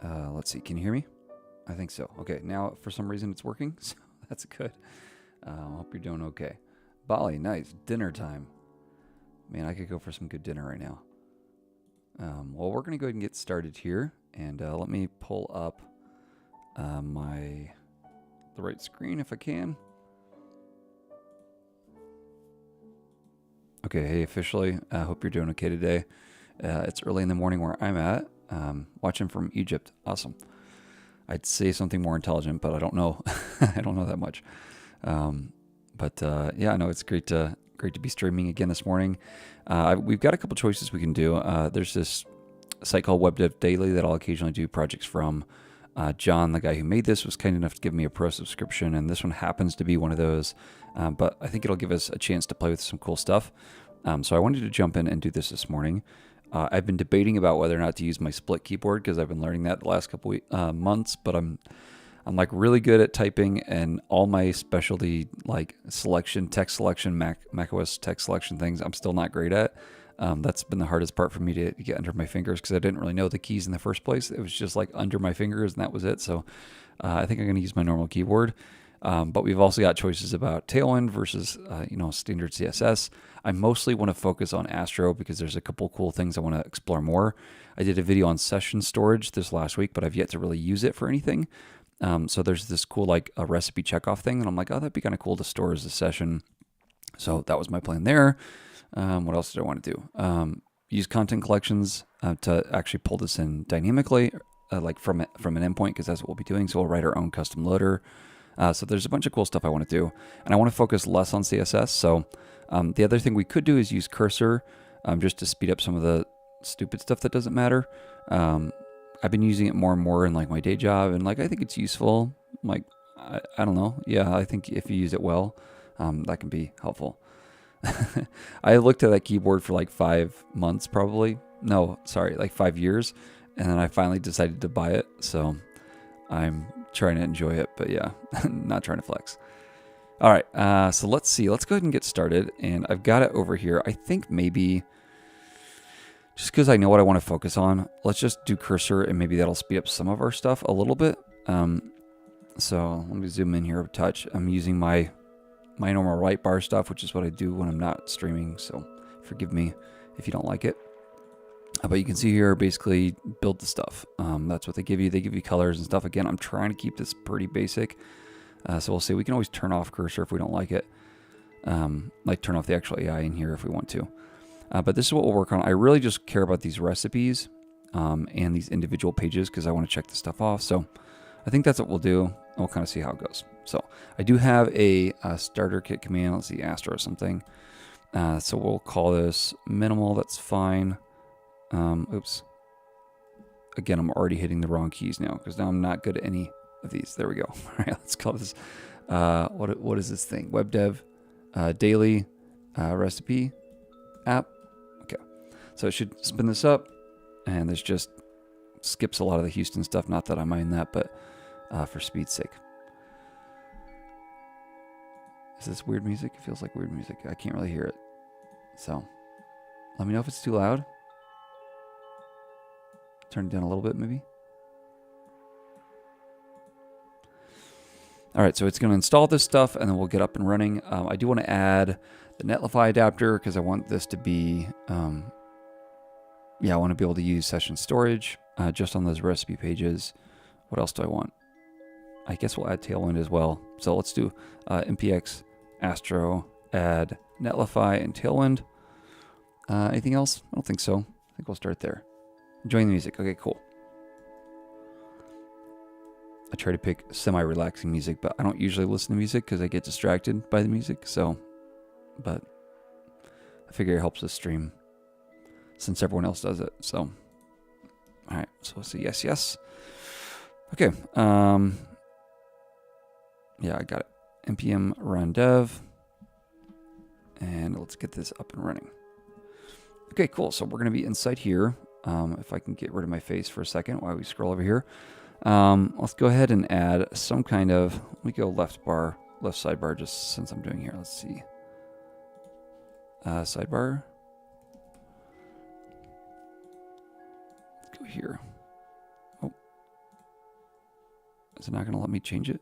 Let's see, can you hear me? I think so. Okay, now for some reason it's working, so that's good. Hope you're doing okay. Bali, nice. Dinner time. Man, I could go for some good dinner right now. Well, we're going to go ahead and get started here. And let me pull up the right screen if I can. Okay, hey, officially, I hope you're doing okay today. It's early in the morning where I'm at, watching from Egypt. Awesome. I'd say something more intelligent, but I don't know. I don't know that much. Yeah, no, it's great to be streaming again this morning. We've got a couple choices we can do. There's this site called WebDev Daily that I'll occasionally do projects from. John, the guy who made this, was kind enough to give me a pro subscription, and this one happens to be one of those. But I think it'll give us a chance to play with some cool stuff. So I wanted to jump in and do this morning. I've been debating about whether or not to use my split keyboard because I've been learning that the last couple months, but I'm like really good at typing, and all my specialty like text selection, macOS text selection things, I'm still not great at. That's been the hardest part for me to get under my fingers because I didn't really know the keys in the first place. It was just like under my fingers and that was it. So I think I'm going to use my normal keyboard. But we've also got choices about Tailwind versus, standard CSS. I mostly want to focus on Astro because there's a couple cool things I want to explore more. I did a video on session storage this last week, but I've yet to really use it for anything. So there's this cool like a recipe checkoff thing, and I'm like, oh, that'd be kind of cool to store as a session. So that was my plan there. What else did I want to do? Use content collections to actually pull this in dynamically, like from an endpoint, because that's what we'll be doing. So we'll write our own custom loader. So there's a bunch of cool stuff I want to do, and I want to focus less on CSS. So the other thing we could do is use cursor just to speed up some of the stupid stuff that doesn't matter. I've been using it more and more in like my day job, and like I think it's useful. Like I don't know. Yeah, I think if you use it well, that can be helpful. I looked at that keyboard for like 5 months, probably. No, sorry, like 5 years, and then I finally decided to buy it. So I'm trying to enjoy it, but yeah, not trying to flex. All right, so let's see. Let's go ahead and get started, and I've got it over here. I think maybe just because I know what I want to focus on, let's just do cursor, and maybe that'll speed up some of our stuff a little bit. So let me zoom in here a touch. I'm using my normal right bar stuff, which is what I do when I'm not streaming, so forgive me if you don't like it. But you can see here, basically build the stuff. That's what they give you. They give you colors and stuff. Again, I'm trying to keep this pretty basic. So we'll see. We can always turn off cursor if we don't like it. Like turn off the actual AI in here if we want to. But this is what we'll work on. I really just care about these recipes and these individual pages because I want to check the stuff off. So I think that's what we'll do. And we'll kind of see how it goes. So I do have a starter kit command. Let's see, Astro or something. So we'll call this minimal. That's fine. Oops. Again, I'm already hitting the wrong keys now because now I'm not good at any of these. There we go. All right, let's call this, what is this thing? WebDev Daily Recipe App. Okay. So it should spin this up, and this just skips a lot of the Houston stuff. Not that I mind that, but for speed's sake. Is this weird music? It feels like weird music. I can't really hear it. So let me know if it's too loud. Turn it down a little bit, maybe. All right, so it's going to install this stuff, and then we'll get up and running. I do want to add the Netlify adapter because I want this to be, I want to be able to use session storage just on those recipe pages. What else do I want? I guess we'll add Tailwind as well. So let's do MPX, Astro, add Netlify and Tailwind. Anything else? I don't think so. I think we'll start there. Enjoying the music. Okay, cool. I try to pick semi-relaxing music, but I don't usually listen to music because I get distracted by the music. So, but I figure it helps us stream since everyone else does it. So, all right. So we'll see. Yes, yes. Okay. Yeah, I got it. npm run dev, and let's get this up and running. Okay, cool. So we're going to be inside here. If I can get rid of my face for a second while we scroll over here. Let's go ahead and add some kind of, let me go left sidebar just since I'm doing here. Let's see. Sidebar. Let's go here. Oh, Is it not going to let me change it?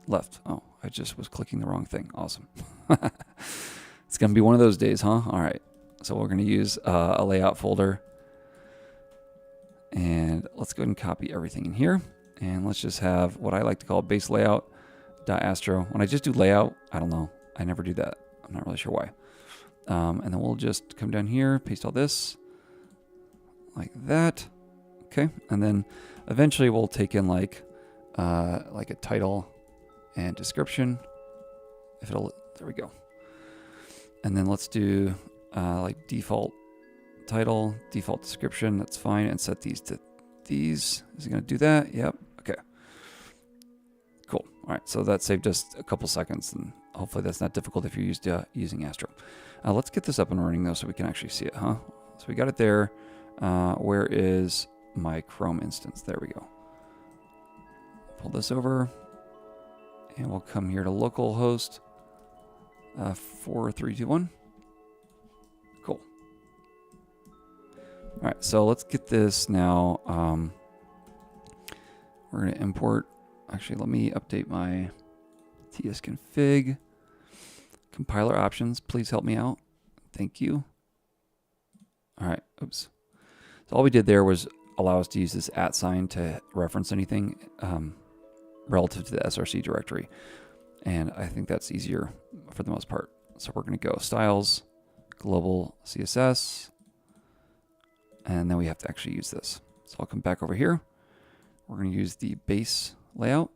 Left. Oh, I just was clicking the wrong thing. Awesome. It's going to be one of those days, huh? All right. So we're going to use a layout folder. And let's go ahead and copy everything in here. And let's just have what I like to call base layout.astro. When I just do layout, I don't know. I never do that. I'm not really sure why. And then we'll just come down here, paste all this like that. Okay. And then eventually we'll take in like a title and description. If it'll, there we go. And then let's do like default title, default description. That's fine. And set these to these. Is it going to do that? Yep. Okay. Cool. All right. So that saved us a couple seconds, and hopefully that's not difficult if you're using Astro. Let's get this up and running though, so we can actually see it, huh? So we got it there. Where is my Chrome instance? There we go. Pull this over, and we'll come here to localhost 4321. Cool. All right, so let's get this now. We're going to import. Actually, let me update my tsconfig. Compiler options, please help me out. Thank you. All right, oops. So all we did there was allow us to use this @ sign to reference anything relative to the src directory. And I think that's easier for the most part. So we're going to go styles, global CSS, and then we have to actually use this. So I'll come back over here. We're going to use the base layout.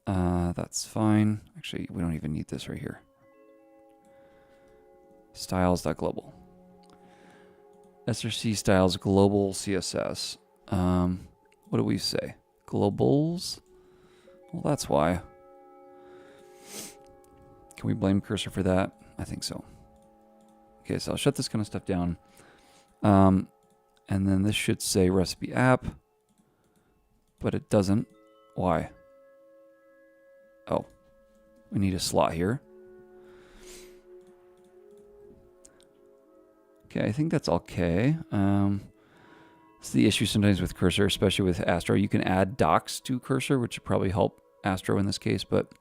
That's fine. Actually, we don't even need this right here. Styles.global. src styles global CSS. What do we say? Globals? Well, that's why. Can we blame cursor for that? I think so. Okay, so I'll shut this kind of stuff down. And then this should say recipe app, but it doesn't. Why? Oh, we need a slot here. Okay, I think that's okay. It's the issue sometimes with cursor, especially with Astro. You can add docs to cursor, which would probably help Astro in this case, but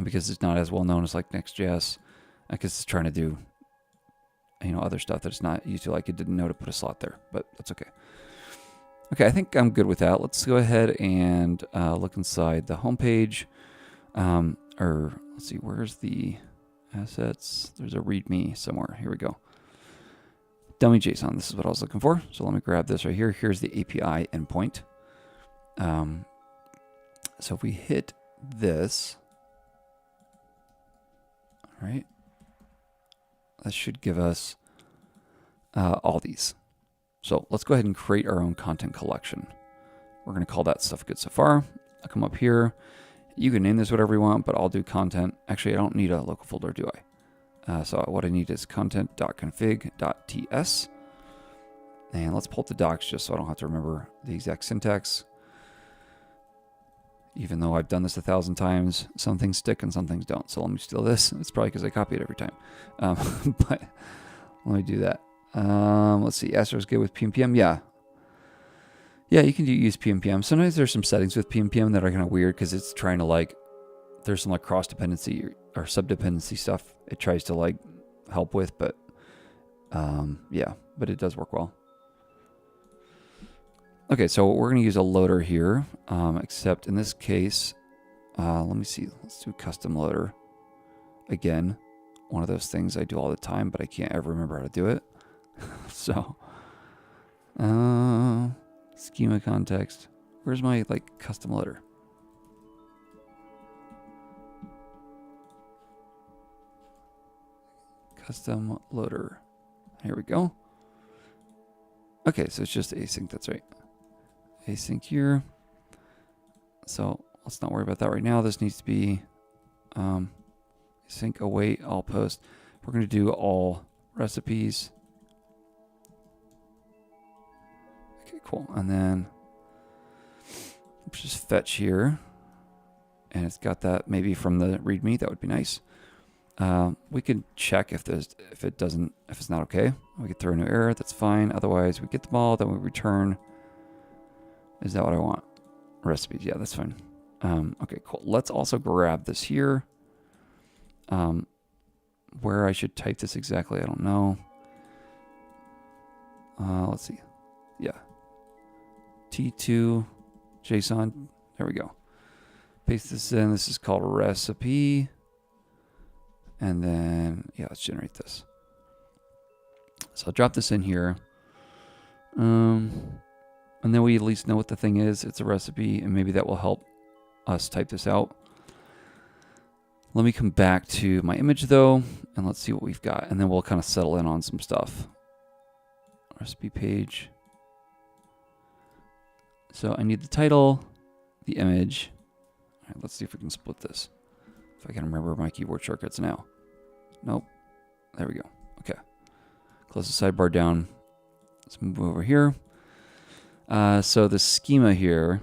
because it's not as well known as like Next.js, I guess it's trying to do, you know, other stuff that it's not used to, like it didn't know to put a slot there, but that's okay. Okay, I think I'm good with that. Let's go ahead and look inside the home page. Or let's see, where's the assets? There's a README somewhere. Here we go. Dummy JSON. This is what I was looking for. So let me grab this right here. Here's the API endpoint. So if we hit this, all right, that should give us all these. So let's go ahead and create our own content collection. We're going to call that stuff good so far. I'll come up here. You can name this whatever you want, but I'll do content. Actually, I don't need a local folder, do I? So what I need is content.config.ts. And let's pull up the docs just so I don't have to remember the exact syntax. Even though I've done this 1,000 times, some things stick and some things don't. So let me steal this. It's probably because I copy it every time. But let me do that. Let's see. Astro's good with PNPM. Yeah. Yeah, you can use PNPM. Sometimes there's some settings with PNPM that are kind of weird because it's trying to like, there's some like cross dependency or sub-dependency stuff it tries to like help with, but yeah, but it does work well. Okay, so we're going to use a loader here, except in this case, let me see. Let's do custom loader. Again, one of those things I do all the time, but I can't ever remember how to do it. So, schema context. Where's my like custom loader? Custom loader. Here we go. Okay, so it's just async. That's right. Async here. So let's not worry about that right now. This needs to be async await all post. We're going to do all recipes. Okay, cool. And then let's just fetch here. And it's got that maybe from the README. That would be nice. We can check if it's not okay. We could throw a new error. That's fine. Otherwise, we get them all. Then we return. Is that what I want? Recipes, yeah, that's fine. Okay, cool. Let's also grab this here. Where I should type this exactly, I don't know. Let's see. Yeah. T2 JSON. There we go. Paste this in. This is called recipe. And then, yeah, let's generate this. So I'll drop this in here. And then we at least know what the thing is. It's a recipe, and maybe that will help us type this out. Let me come back to my image though, and let's see what we've got. And then we'll kind of settle in on some stuff. Recipe page. So I need the title, the image. All right, let's see if we can split this. If I can remember my keyboard shortcuts now. Nope. There we go. Okay. Close the sidebar down. Let's move over here. So the schema here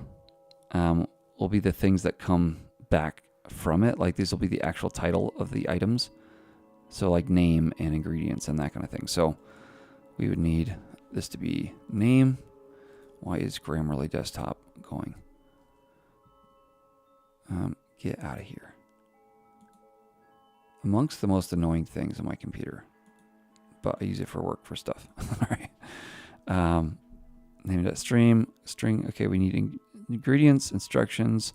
will be the things that come back from it. Like these will be the actual title of the items. So like name and ingredients and that kind of thing. So we would need this to be name. Why is Grammarly desktop going? Get out of here. Amongst the most annoying things on my computer. But I use it for work, for stuff. All right. Name.stream. String. Okay, we need ingredients, instructions,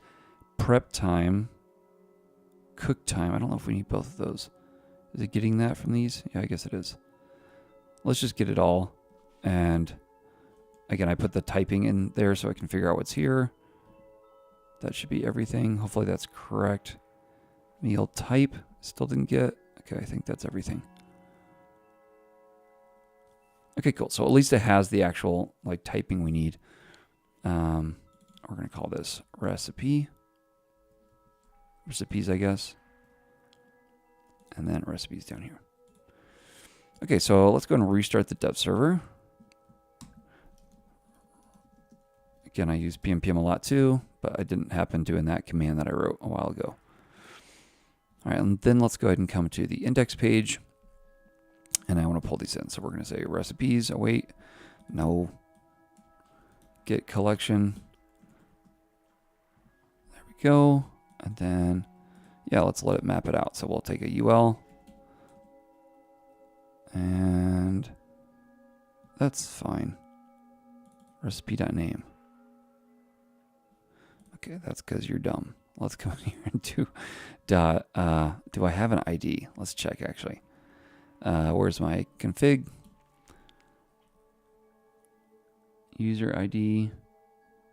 prep time, cook time. I don't know if we need both of those. Is it getting that from these? Yeah, I guess it is. Let's just get it all. And again, I put the typing in there so I can figure out what's here. That should be everything. Hopefully that's correct. Meal type. Still didn't get. Okay, I think that's everything. Okay, cool. So at least it has the actual like typing we need. We're going to call this recipe. Recipes, I guess. And then recipes down here. Okay, so let's go and restart the dev server. Again, I use PMPM a lot too, but I didn't happen doing that command that I wrote a while ago. All right, and then let's go ahead and come to the index page. And I want to pull these in. So we're going to say recipes. Oh, wait. No. Get collection. There we go. And then, yeah, let's let it map it out. So we'll take a UL. And that's fine. Recipe.name. Okay, that's because you're dumb. Let's go here and do dot. Do I have an ID? Let's check actually. Where's my config? User ID.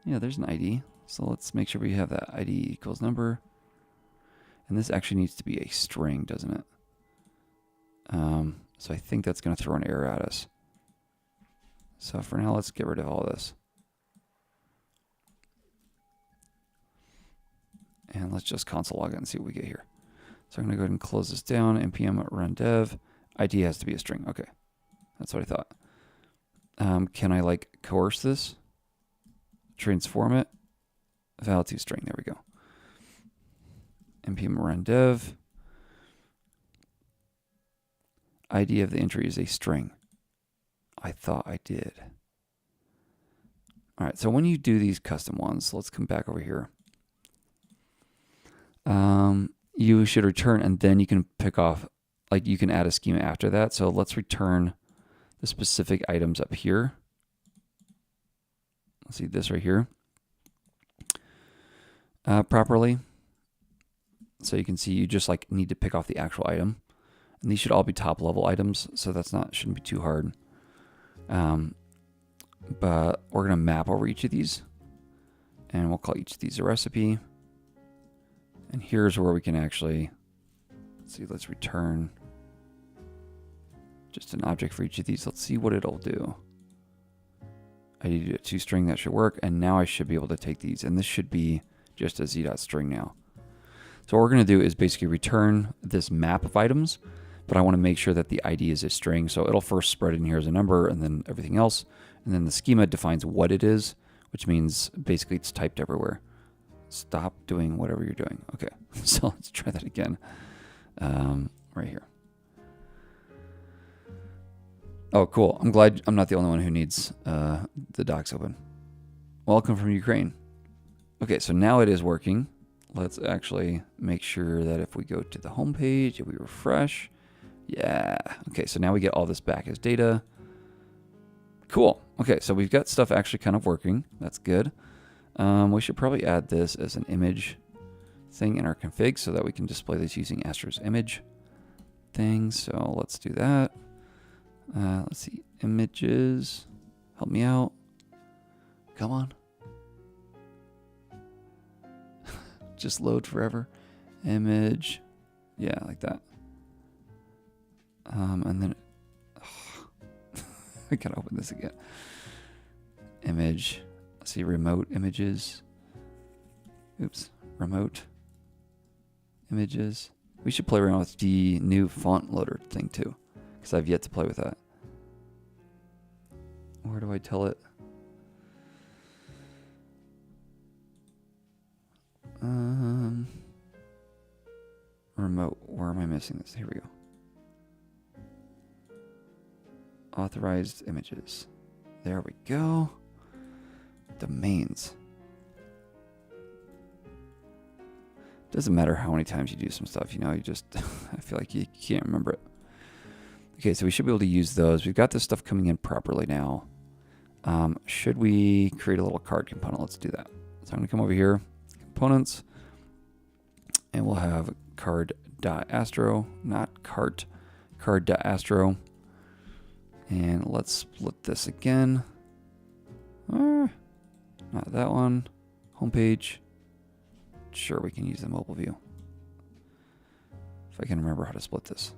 Yeah, there's an ID. So let's make sure we have that ID equals number. And this actually needs to be a string, doesn't it? So I think that's going to throw an error at us. So for now, let's get rid of all this. And let's just console log it and see what we get here. So I'm going to go ahead and close this down. npm run dev. ID has to be a string. Okay. That's what I thought. Can I like coerce this? Transform it? Val to string. There we go. npm run dev. ID of the entry is a string. I thought I did. All right. So when you do these custom ones, let's come back over here. You should return, and then you can pick off, like you can add a schema after that. So let's return the specific items up here. Let's see this right here properly. So you can see you just like need to pick off the actual item, and these should all be top level items. So that's shouldn't be too hard. But we're gonna map over each of these, and we'll call each of these a recipe. And here's where we can actually, let's see, let's return just an object for each of these. Let's see what it'll do. I need to do a toString, that should work. And now I should be able to take these, and this should be just a z.string now. So what we're going to do is basically return this map of items, but I want to make sure that the ID is a string. So it'll first spread in here as a number and then everything else. And then the schema defines what it is, which means basically it's typed everywhere. Stop doing whatever you're doing. Okay, so let's try that again. Right here. Oh, cool. I'm glad I'm not the only one who needs the docs open. Welcome from Ukraine. Okay, so now it is working. Let's actually make sure that if we go to the home page, if we refresh, yeah. Okay, so now we get all this back as data. Cool. Okay, so we've got stuff actually kind of working. That's good. We should probably add this as an image thing in our config so that we can display this using Astro's image thing. So let's do that. Let's see, images. Help me out. Come on. Just load forever. Image. Yeah, like that. And then I gotta open this again. Image. Let's see, remote images. Oops, remote images. We should play around with the new font loader thing too, because I've yet to play with that. Where do I tell it? Remote. Where am I missing this? Here we go. Authorized images. There we go. Domains. Doesn't matter how many times you do some stuff, you know, you just, I feel like you can't remember it. Okay, so we should be able to use those. We've got this stuff coming in properly now. Should we create a little card component? Let's do that. So I'm going to come over here, components, and we'll have card.astro, not cart, card.astro. And let's split this again. Not that one. Homepage. Sure, we can use the mobile view. If I can remember how to split this.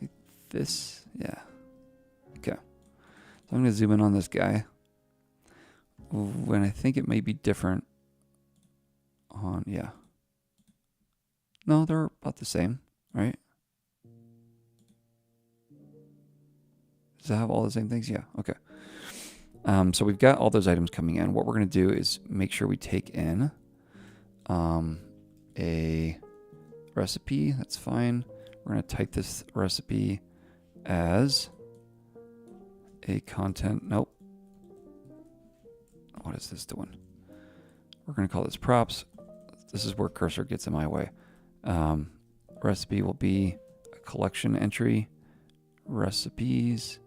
Like this, yeah. Okay. So I'm going to zoom in on this guy. When I think it may be different on, yeah. No, they're about the same, right? Does it have all the same things? Yeah, okay. So we've got all those items coming in. What we're going to do is make sure we take in a recipe. That's fine. We're going to type this recipe as a content. Nope. What is this doing? We're going to call this props. This is where cursor gets in my way. Recipe will be a collection entry. Recipes.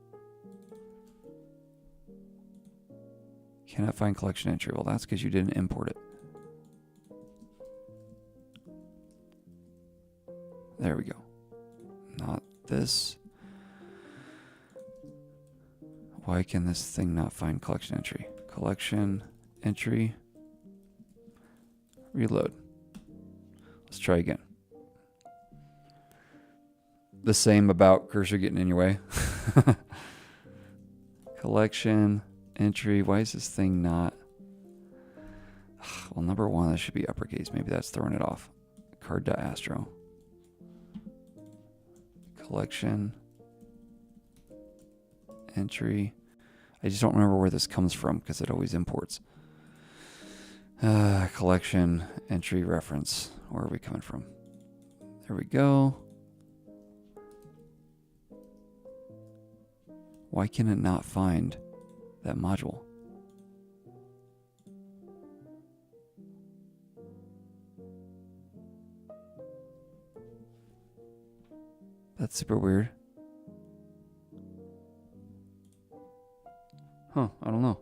Cannot find collection entry. Well, that's because you didn't import it. There we go. Not this. Why can this thing not find collection entry? Collection entry. Reload. Let's try again. The same about cursor getting in your way. Collection entry. Why is this thing not? Well, number one, that should be uppercase. Maybe that's throwing it off. Card.astro. Collection entry. I just don't remember where this comes from because it always imports. Collection entry reference. Where are we coming from? There we go. Why can it not find that module? That's super weird. Huh, I don't know.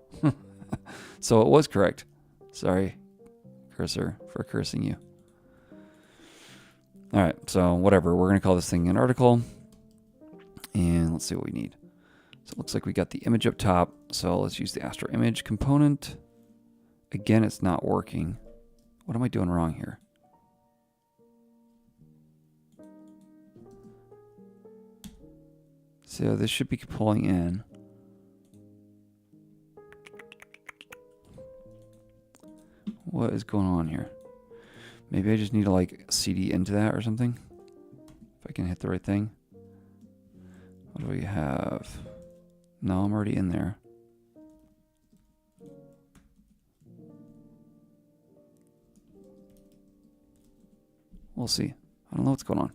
So it was correct. Sorry, cursor, for cursing you. All right, so whatever. We're going to call this thing an article. And let's see what we need. So it looks like we got the image up top. So let's use the Astro image component. Again, it's not working. What am I doing wrong here? So this should be pulling in. What is going on here? Maybe I just need to like CD into that or something. If I can hit the right thing. What do we have? No, I'm already in there. We'll see. I don't know what's going on.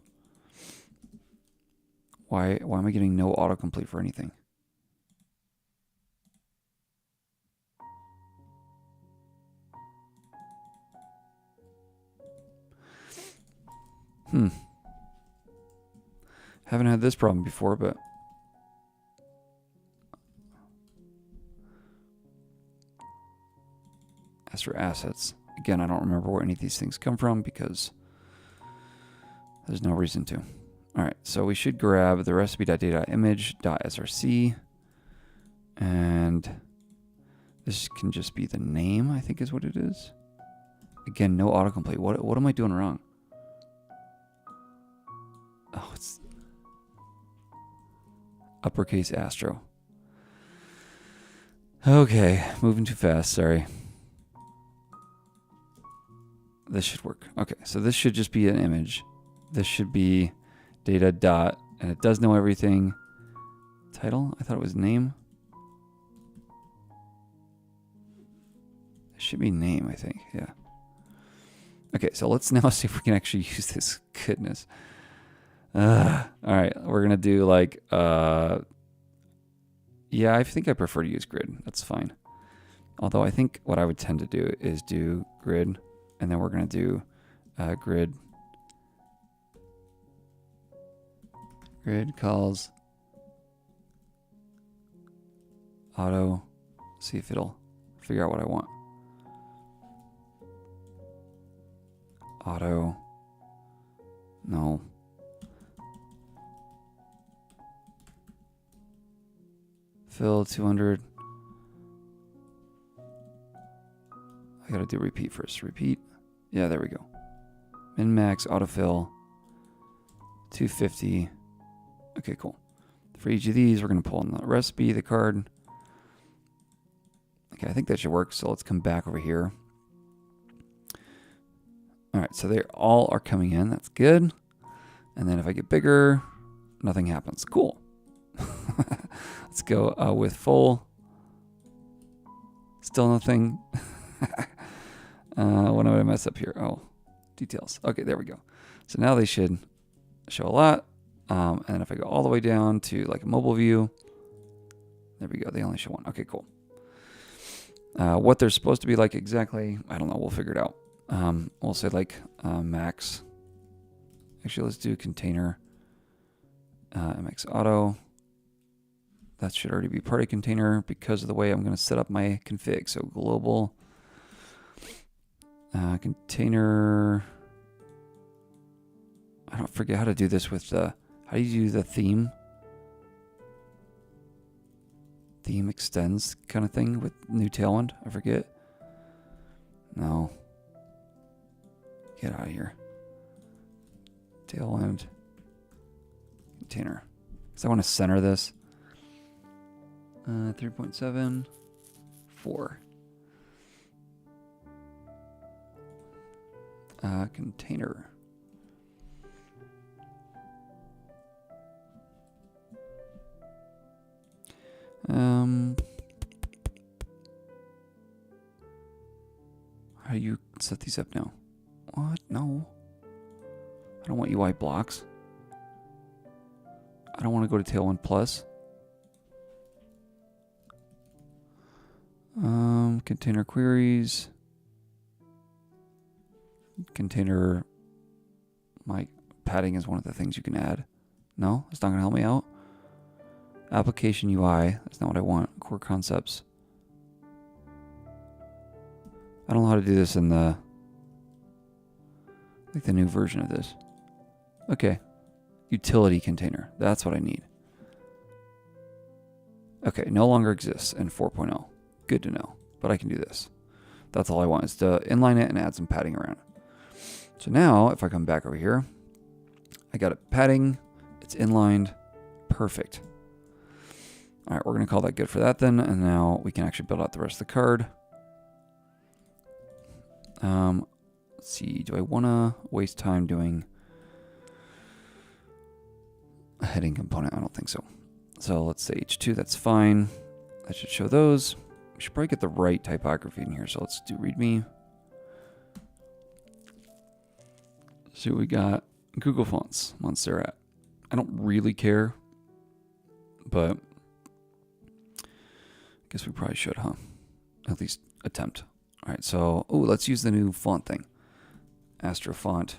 Why am I getting no autocomplete for anything? Haven't had this problem before, but Astro assets. Again, I don't remember where any of these things come from because there's no reason to. All right, so we should grab the recipe.data.image.src, and this can just be the name, I think is what it is. Again, no autocomplete. What am I doing wrong? Oh, it's uppercase Astro. Okay, moving too fast, sorry. This should work. Okay, so this should just be an image. This should be data dot, and it does know everything. Title? I thought it was name. It should be name, I think, yeah. Okay, so let's now see if we can actually use this. Goodness. All right, we're gonna do like, yeah, I think I prefer to use grid. That's fine. Although I think what I would tend to do is do grid, and then we're gonna do grid. Grid calls auto, see if it'll figure out what I want. Auto, no. Fill 200. I gotta do repeat first. Repeat. Yeah, there we go. Min max autofill 250. Okay, cool. For each of these, we're gonna pull in the recipe, the card. Okay, I think that should work. So let's come back over here. All right, so they all are coming in. That's good. And then if I get bigger, nothing happens. Cool. Let's go with full. Still nothing. What did I mess up here? Oh, details. Okay, there we go. So now they should show a lot. And then if I go all the way down to like a mobile view, there we go. They only show one. Okay, cool. What they're supposed to be like exactly, I don't know. We'll figure it out. We'll say like max. Actually, let's do container MX auto. That should already be part of container because of the way I'm going to set up my config. So global container. I don't forget how to do this with the, how do you do the theme? Theme extends kind of thing with new Tailwind. I forget. No. Get out of here. Tailwind container. So I want to center this. 3.7, 4. Container. How do you set these up now? What? No. I don't want UI blocks. I don't want to go to Tailwind Plus. Container queries. Container, my padding is one of the things you can add. No, it's not going to help me out. Application UI, that's not what I want. Core concepts. I don't know how to do this in the, like the new version of this. Okay. Utility container. That's what I need. Okay, no longer exists in 4.0. Good to know. But I can do this. That's all I want is to inline it and add some padding around it. So now, if I come back over here, I got it padding. It's inlined. Perfect. All right, we're going to call that good for that then. And now we can actually build out the rest of the card. Let's see. Do I want to waste time doing a heading component? I don't think so. So let's say H2. That's fine. That should show those. We should probably get the right typography in here. So let's do README. See what we got. Google Fonts, Montserrat. I don't really care, but I guess we probably should, huh? At least attempt. All right, so, let's use the new font thing. Astro font.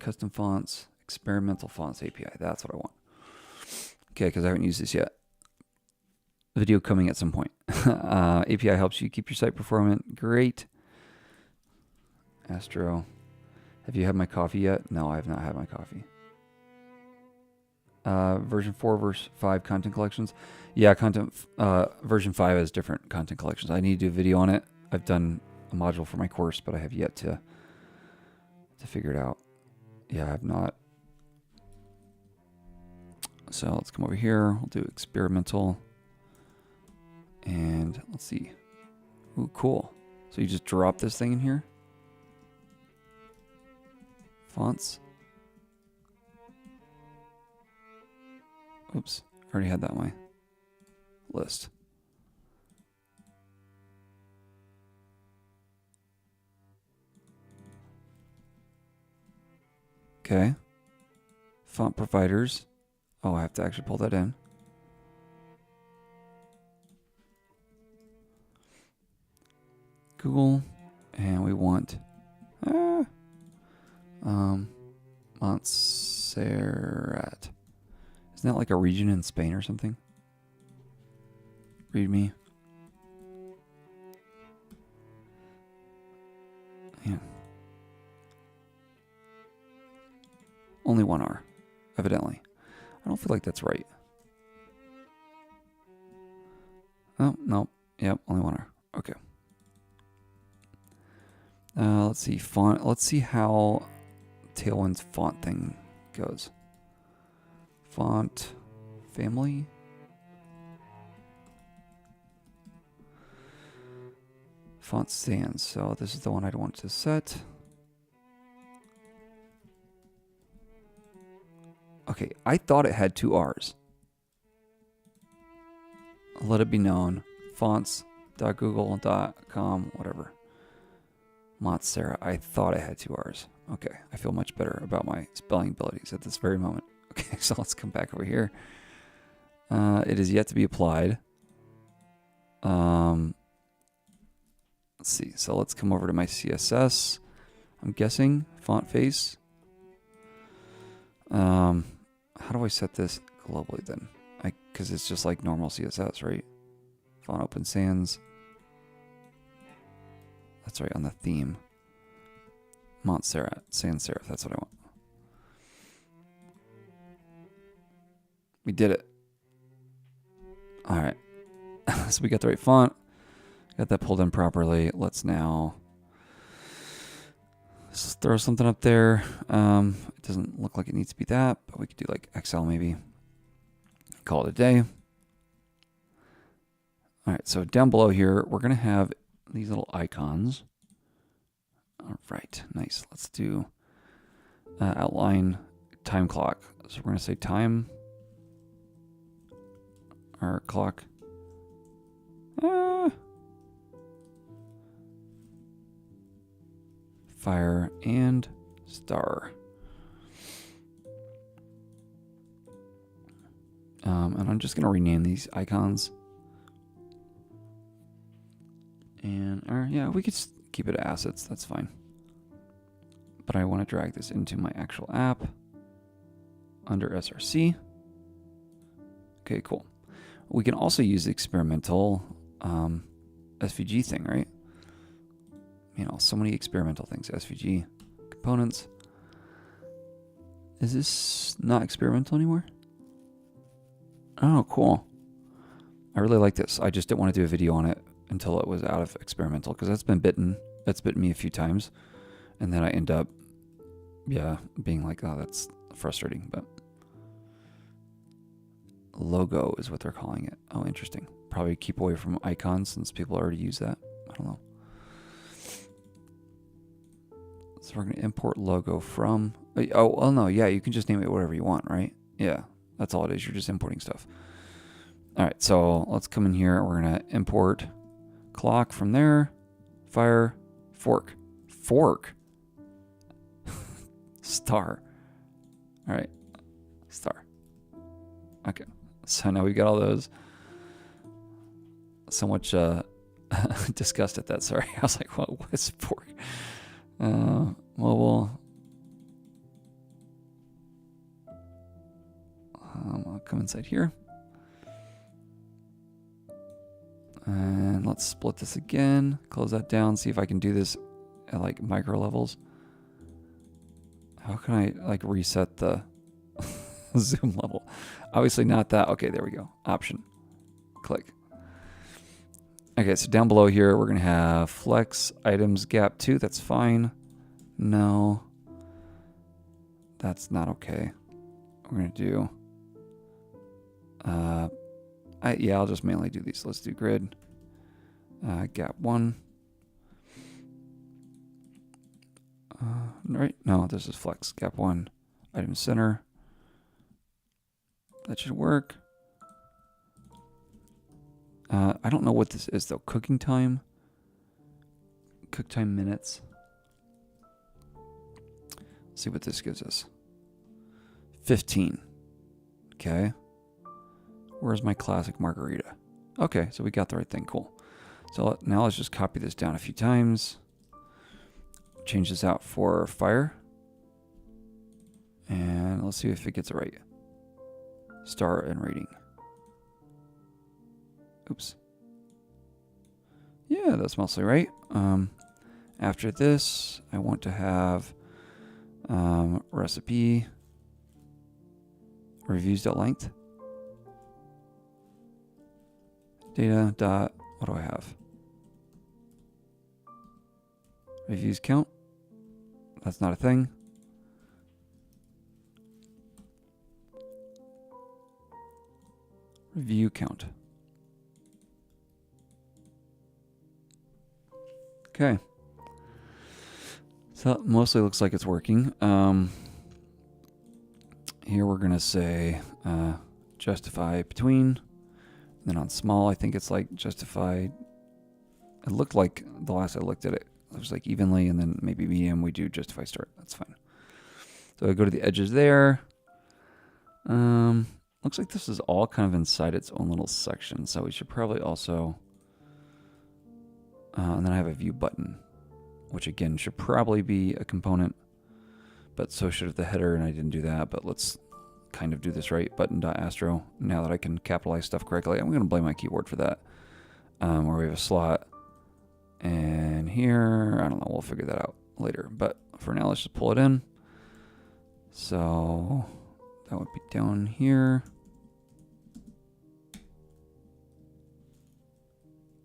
custom fonts, experimental fonts API. That's what I want. Okay, because I haven't used this yet. Video coming at some point. API helps you keep your site performant. Great. Astro. Have you had my coffee yet? No, I have not had my coffee. Version 4, verse 5 content collections. Yeah, version 5 has different content collections. I need to do a video on it. I've done a module for my course, but I have yet to figure it out. Yeah, I have not. So let's come over here. We'll do experimental. And let's see. Ooh, cool. So you just drop this thing in here. Fonts. Oops, I already had that on my list. Okay. Font providers. Oh, I have to actually pull that in. Google, and we want Montserrat. Isn't that like a region in Spain or something? README. Yeah. Only one R, evidently. I don't feel like that's right. Oh, no. Yep, only one R. Okay. Let's see, font. Let's see how Tailwind's font thing goes. Font family. Font sans. So this is the one I'd want to set. Okay, I thought it had 2 R's. Let it be known. Fonts.google.com, whatever. Montserrat. I thought it had 2 R's. Okay, I feel much better about my spelling abilities at this very moment. Okay, so let's come back over here. It is yet to be applied. Let's see. So let's come over to my CSS. I'm guessing font face. How do I set this globally then? Because it's just like normal CSS, right? Font open sans. That's right, on the theme. Montserrat, sans serif, that's what I want. We did it. All right. So we got the right font. Got that pulled in properly. Let's now just throw something up there. It doesn't look like it needs to be that, but we could do like XL maybe. Call it a day. All right, so down below here, we're going to have these little icons. All right, nice. Let's do outline time clock. So we're going to say time or clock. Fire and star. And I'm just going to rename these icons. And yeah, we could keep it assets. That's fine. But I want to drag this into my actual app under SRC. Okay, cool. We can also use the experimental SVG thing, right? You know, so many experimental things. SVG components. Is this not experimental anymore? Oh, cool. I really like this. I just didn't want to do a video on it until it was out of experimental, because that's bitten me a few times, and then I end up, yeah, being like, oh, that's frustrating. But logo is what they're calling it. Oh, interesting. Probably keep away from icons since people already use that. I don't know. So we're going to import logo from, oh no, yeah, you can just name it whatever you want, right? Yeah, that's all it is. You're just importing stuff. All right, so let's come in here. We're going to import clock from there. Fire, fork. Fork. Star. All right, star. Okay, so now we've got all those. So much disgust at that. Sorry, I was like, what is fork? Mobile. inside here. And let's split this again, close that down, see if I can do this at like micro levels. How can I like reset the zoom level? Obviously not that. Okay, there we go. Option. Click. Okay, so down below here, we're going to have flex items gap 2. That's fine. No. That's not okay. We're going to do... yeah, I'll just mainly do these. Let's do grid. Gap 1. Right? No, this is flex. Gap 1. Item center. That should work. I don't know what this is though. Cooking time. Cook time minutes. Let's see what this gives us. 15. Okay. Where's my classic margarita? Okay, so we got the right thing. Cool. So now let's just copy this down a few times. Change this out for fire. And let's see if it gets it right. Star and rating. Oops. Yeah, that's mostly right. After this, I want to have recipe reviews.length. Data dot, what do I have? Reviews count. That's not a thing. Review count. Okay. So it mostly looks like it's working. Here we're going to say justify between. Then on small, I think it's like justify. It looked like the last I looked at it, it was like evenly, and then maybe medium, we do justify start. That's fine. So I go to the edges there. Looks like this is all kind of inside its own little section. So we should probably also, and then I have a view button, which again should probably be a component, but so should the header, and I didn't do that, but let's kind of do this right. Button.astro. Now that I can capitalize stuff correctly, I'm going to blame my keyboard for that. Where we have a slot. And here, I don't know, we'll figure that out later. But for now, let's just pull it in. So that would be down here.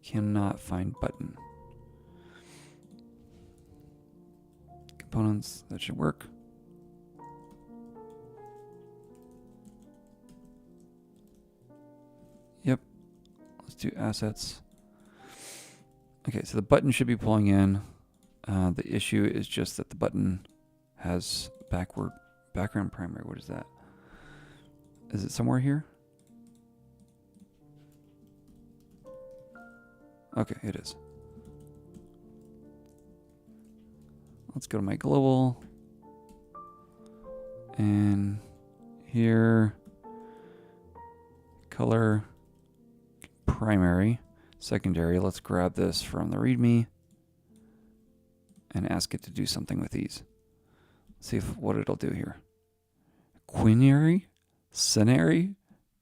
Cannot find button. Components, that should work. Yep. Let's do assets. Okay, so the button should be pulling in. The issue is just that the button has background primary. What is that? Is it somewhere here? Okay, it is. Let's go to my global. And here, color, primary, secondary. Let's grab this from the README and ask it to do something with these. See what it'll do here. Quinary? Scenary?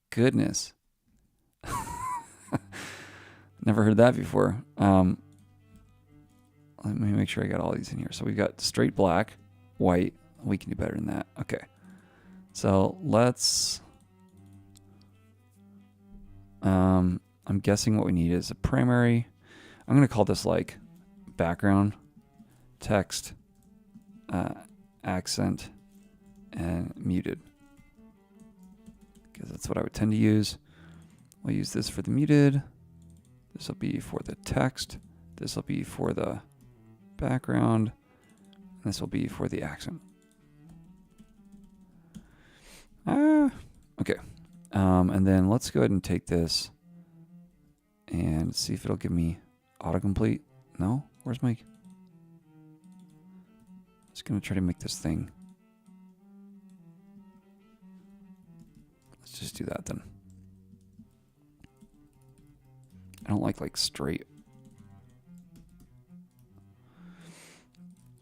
Goodness. Never heard that before. Let me make sure I got all these in here. So we've got straight black, white. We can do better than that. Okay. So let's... I'm guessing what we need is a primary. I'm going to call this like background, text, accent, and muted. Because that's what I would tend to use. We'll use this for the muted. This will be for the text. This will be for the background. And this will be for the accent. Okay. And then let's go ahead and take this and see if it'll give me autocomplete. No? Where's my... Just going to try to make this thing. Let's just do that then. I don't like straight.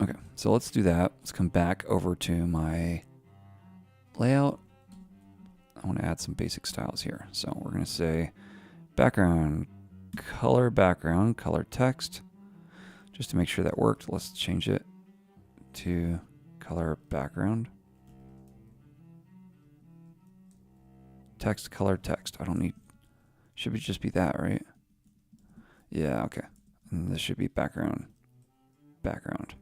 Okay, so let's do that. Let's come back over to my layout. I want to add some basic styles here. So we're going to say background, color background, color text. Just to make sure that worked, let's change it to color background. Text, color, text. I don't need, should just be that, right? Yeah, okay. And this should be background, background.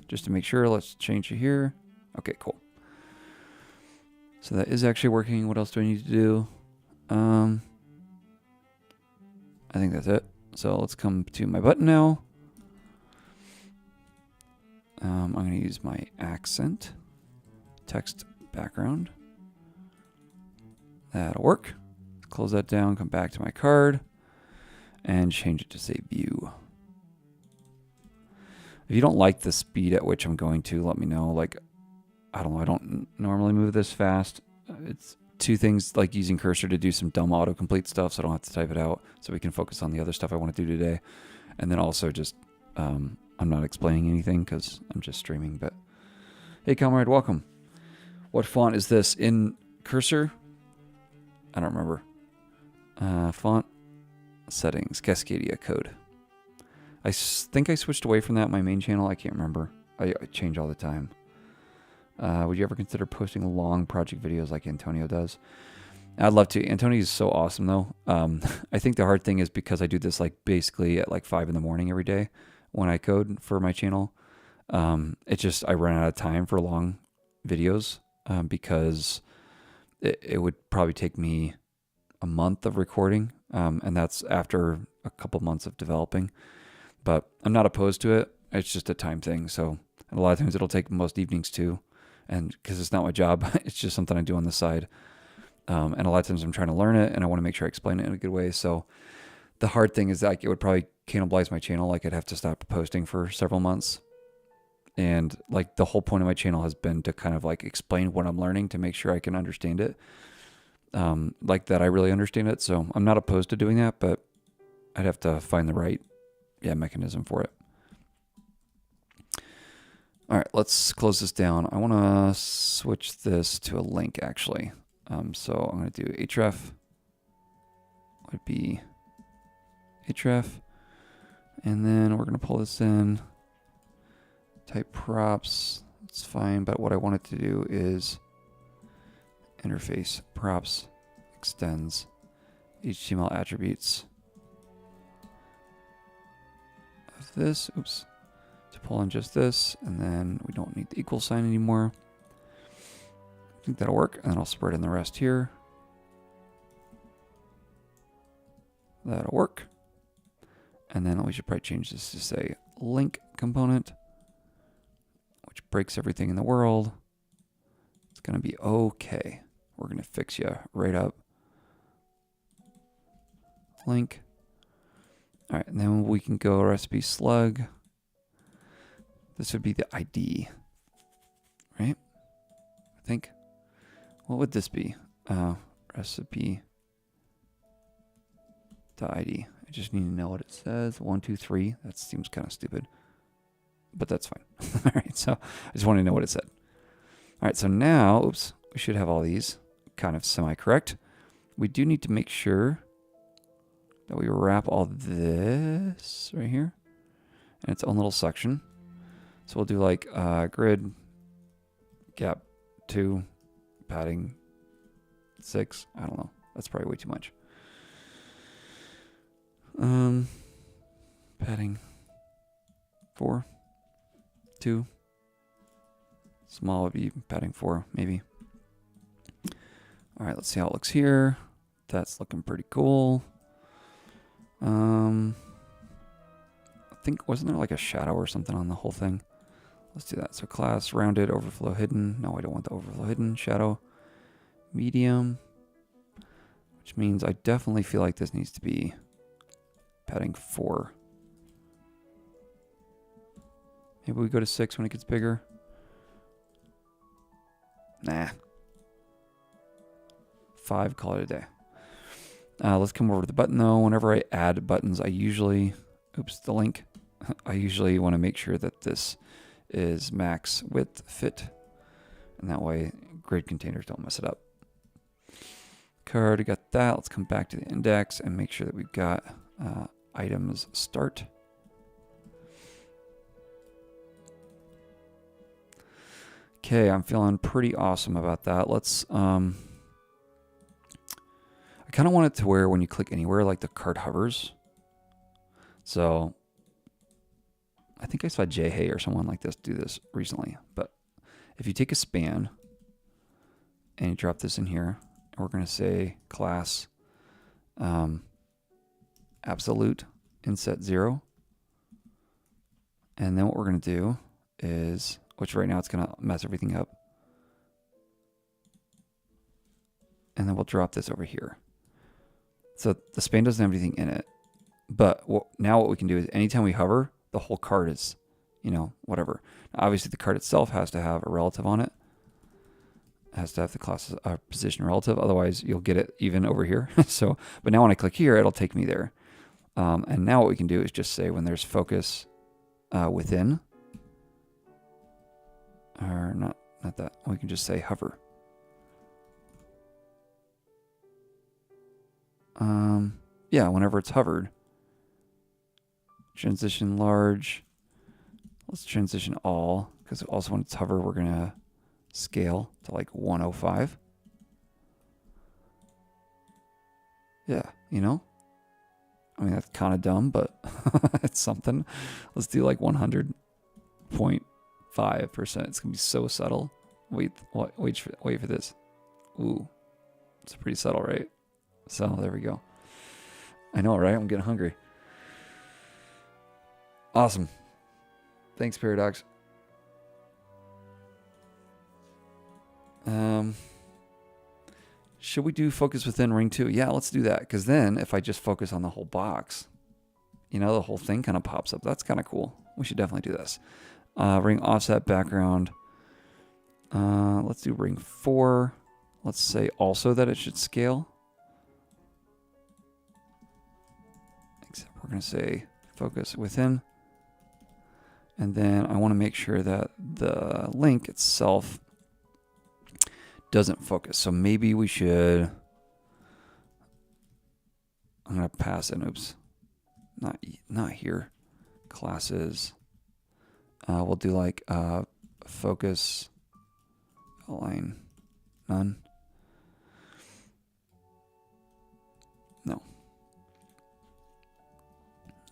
Just to make sure, let's change it here. Okay, cool. So that is actually working. What else do I need to do? I think that's it. So let's come to my button now. I'm going to use my accent, text background. That'll work. Close that down, come back to my card, and change it to say view. If you don't like the speed at which I'm going to, let me know. Like, I don't know, I don't normally move this fast. It's two things, like using cursor to do some dumb autocomplete stuff so I don't have to type it out, so we can focus on the other stuff I want to do today. And then also just, I'm not explaining anything because I'm just streaming, but hey, comrade, welcome. What font is this in cursor? I don't remember. Font settings, Cascadia code. I think I switched away from that in my main channel. I can't remember. I change all the time. Would you ever consider posting long project videos like Antonio does? I'd love to. Antonio is so awesome though. I think the hard thing is because I do this like basically at like 5 in the morning every day when I code for my channel. It just, I run out of time for long videos because it would probably take me a month of recording. And that's after a couple months of developing. But I'm not opposed to it. It's just a time thing. So a lot of times it'll take most evenings too. And because it's not my job, it's just something I do on the side. And a lot of times I'm trying to learn it and I want to make sure I explain it in a good way. So the hard thing is that it would probably cannibalize my channel. Like I'd have to stop posting for several months. And like the whole point of my channel has been to kind of like explain what I'm learning to make sure I can understand it. Like that I really understand it. So I'm not opposed to doing that, but I'd have to find the right mechanism for it. All right, let's close this down. I want to switch this to a link actually. So I'm going to do href. Would be href. And then we're going to pull this in. Type props. It's fine, but what I want it to do is interface props extends HTML attributes of this. Oops. To pull in just this, and then we don't need the equal sign anymore. I think that'll work, and then I'll spread in the rest here. That'll work. And then we should probably change this to say link component, which breaks everything in the world. It's going to be okay. We're going to fix you right up. Link. All right, and then we can go recipe slug. This would be the ID, right? I think. What would this be? Recipe .id. I just need to know what it says. 1, 2, 3. That seems kind of stupid, but that's fine. All right, so I just want to know what it said. All right, so now, oops, we should have all these kind of semi-correct. We do need to make sure that we wrap all this right here in its own little section. So we'll do like grid, gap 2, padding 6. I don't know. That's probably way too much. Padding 4, 2. Small would be padding 4, maybe. All right, let's see how it looks here. That's looking pretty cool. I think, wasn't there like a shadow or something on the whole thing? Let's do that. So class, rounded, overflow hidden. No, I don't want the overflow hidden. Shadow, medium, which means I definitely feel like this needs to be padding 4. Maybe we go to 6 when it gets bigger. Nah. 5, call it a day. Let's come over to the button though. Whenever I add buttons, I usually, oops, the link. I usually want to make sure that this is max width fit. And that way grid containers don't mess it up. card, we got that. Let's come back to the index and make sure that we've got items start. Okay, I'm feeling pretty awesome about that. Let's, I kind of want it to where when you click anywhere, like the card hovers. So I think I saw Jay Hay or someone like this do this recently. But if you take a span and you drop this in here, and we're going to say class absolute inset 0. And then what we're going to do is, which right now it's going to mess everything up. And then we'll drop this over here. So the span doesn't have anything in it. But now what we can do is anytime we hover, the whole card is, you know, whatever. Now, obviously, the card itself has to have a relative on it. It has to have the class position relative. Otherwise, you'll get it even over here. So, but now when I click here, it'll take me there. And now what we can do is just say when there's focus within, or not that, we can just say hover. Yeah, whenever it's hovered. Transition large. Let's transition all, because also when it's hover, we're going to scale to like 105. Yeah, you know? I mean, that's kind of dumb, but it's something. Let's do like 100.5%. It's going to be so subtle. Wait for this. Ooh, it's pretty subtle, right? So there we go. I know, right? I'm getting hungry. Awesome. Thanks, Paradox. Should we do focus within ring 2? Yeah, let's do that. Because then if I just focus on the whole box, you know, the whole thing kind of pops up. That's kind of cool. We should definitely do this. Ring offset background. Let's do ring 4. Let's say also that it should scale. Except we're going to say focus within. And then I want to make sure that the link itself doesn't focus. So maybe we should, I'm going to pass in, oops, not here, classes. We'll do like focus, align, none. No.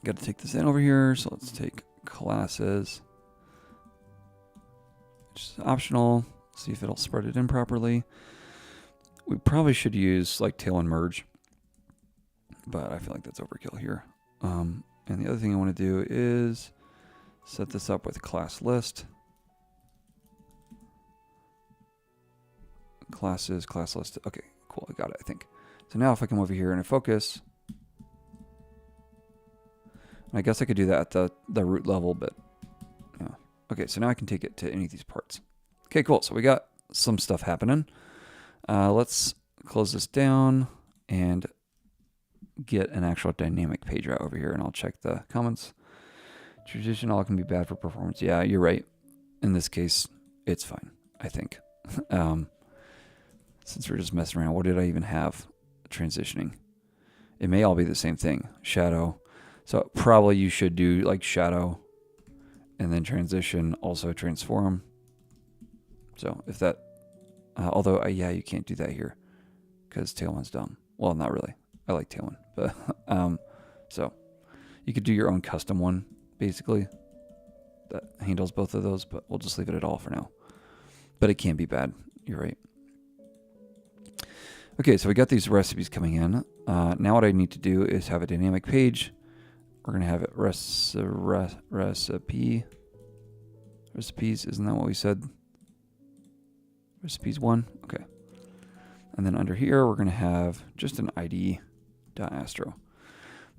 Got to take this in over here. So let's take classes, which is optional. See if it'll spread it in properly. We probably should use like Tailwind merge, but I feel like that's overkill here. And the other thing I want to do is set this up with class list. Classes, class list. Okay, cool. I got it, I think. So now if I come over here and I focus, I guess I could do that at the root level, but yeah. Okay, so now I can take it to any of these parts. Okay, cool. So we got some stuff happening. Let's close this down and get an actual dynamic page route over here, and I'll check the comments. Traditional can be bad for performance. Yeah, you're right. In this case, it's fine, I think. Since we're just messing around, what did I even have transitioning? It may all be the same thing. Shadow. So probably you should do like shadow and then transition, also transform. So if that, although yeah, you can't do that here because Tailwind's dumb. Well, not really. I like Tailwind, but so you could do your own custom one basically that handles both of those, but we'll just leave it at all for now. But it can be bad. You're right. Okay, so we got these recipes coming in. Now what I need to do is have a dynamic page. We're going to have it recipes. Isn't that what we said? Recipes 1. Okay. And then under here, we're going to have just an id.astro.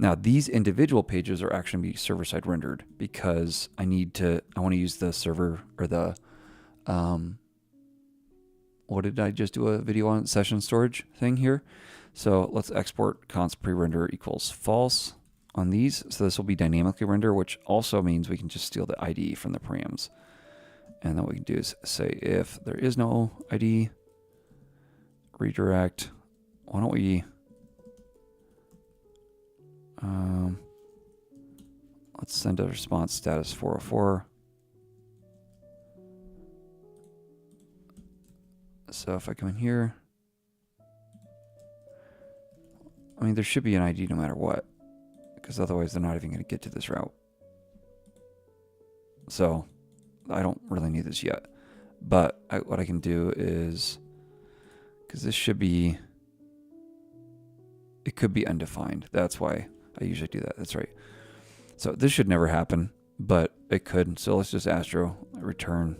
Now, these individual pages are actually going to be server-side rendered because I want to use the server or the, what did I just do a video on? Session storage thing here. So let's export const pre-render equals false on these. So this will be dynamically render, which also means we can just steal the ID from the params. And then what we can do is say if there is no ID, redirect why don't we let's send a response status 404. So if I come in here, I mean, there should be an ID no matter what, because otherwise they're not even going to get to this route. So I don't really need this yet. But what I can do is, because this should be, it could be undefined. That's why I usually do that. That's right. So this should never happen, but it could. So let's just Astro return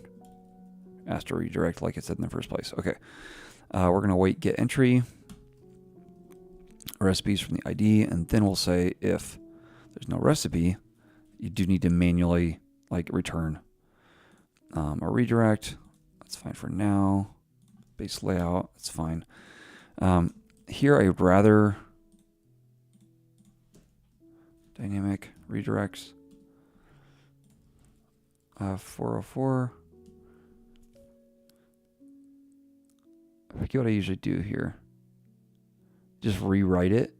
Astro redirect like it said in the first place. Okay. We're going to wait get entry recipes from the ID, and then we'll say if there's no recipe, you do need to manually like return a redirect. That's fine for now. Base layout, that's fine. Here I would rather dynamic redirects 404. I forget what I usually do here. Just rewrite it.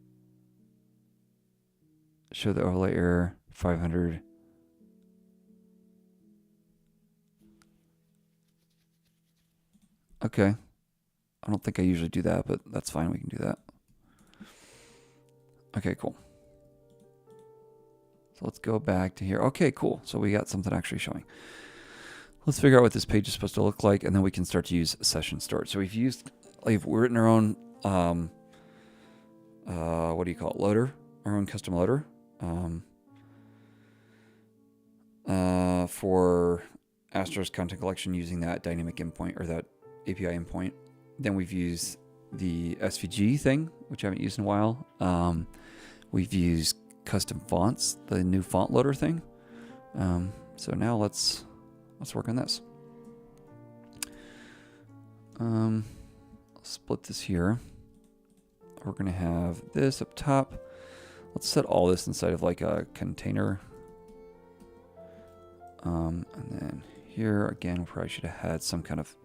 Show the overlay error 500. Okay. I don't think I usually do that, but that's fine. We can do that. Okay, cool. So let's go back to here. Okay, cool. So we got something actually showing. Let's figure out what this page is supposed to look like, and then we can start to use session start. So we've written our own, what do you call it, loader, our own custom loader for Astro's content collection using that dynamic endpoint or that API endpoint. Then we've used the SVG thing, which I haven't used in a while. We've used custom fonts, the new font loader thing. So now let's work on this. I'll split this here. We're going to have this up top. Let's set all this inside of like a container. And then here again, we probably should have had some kind of,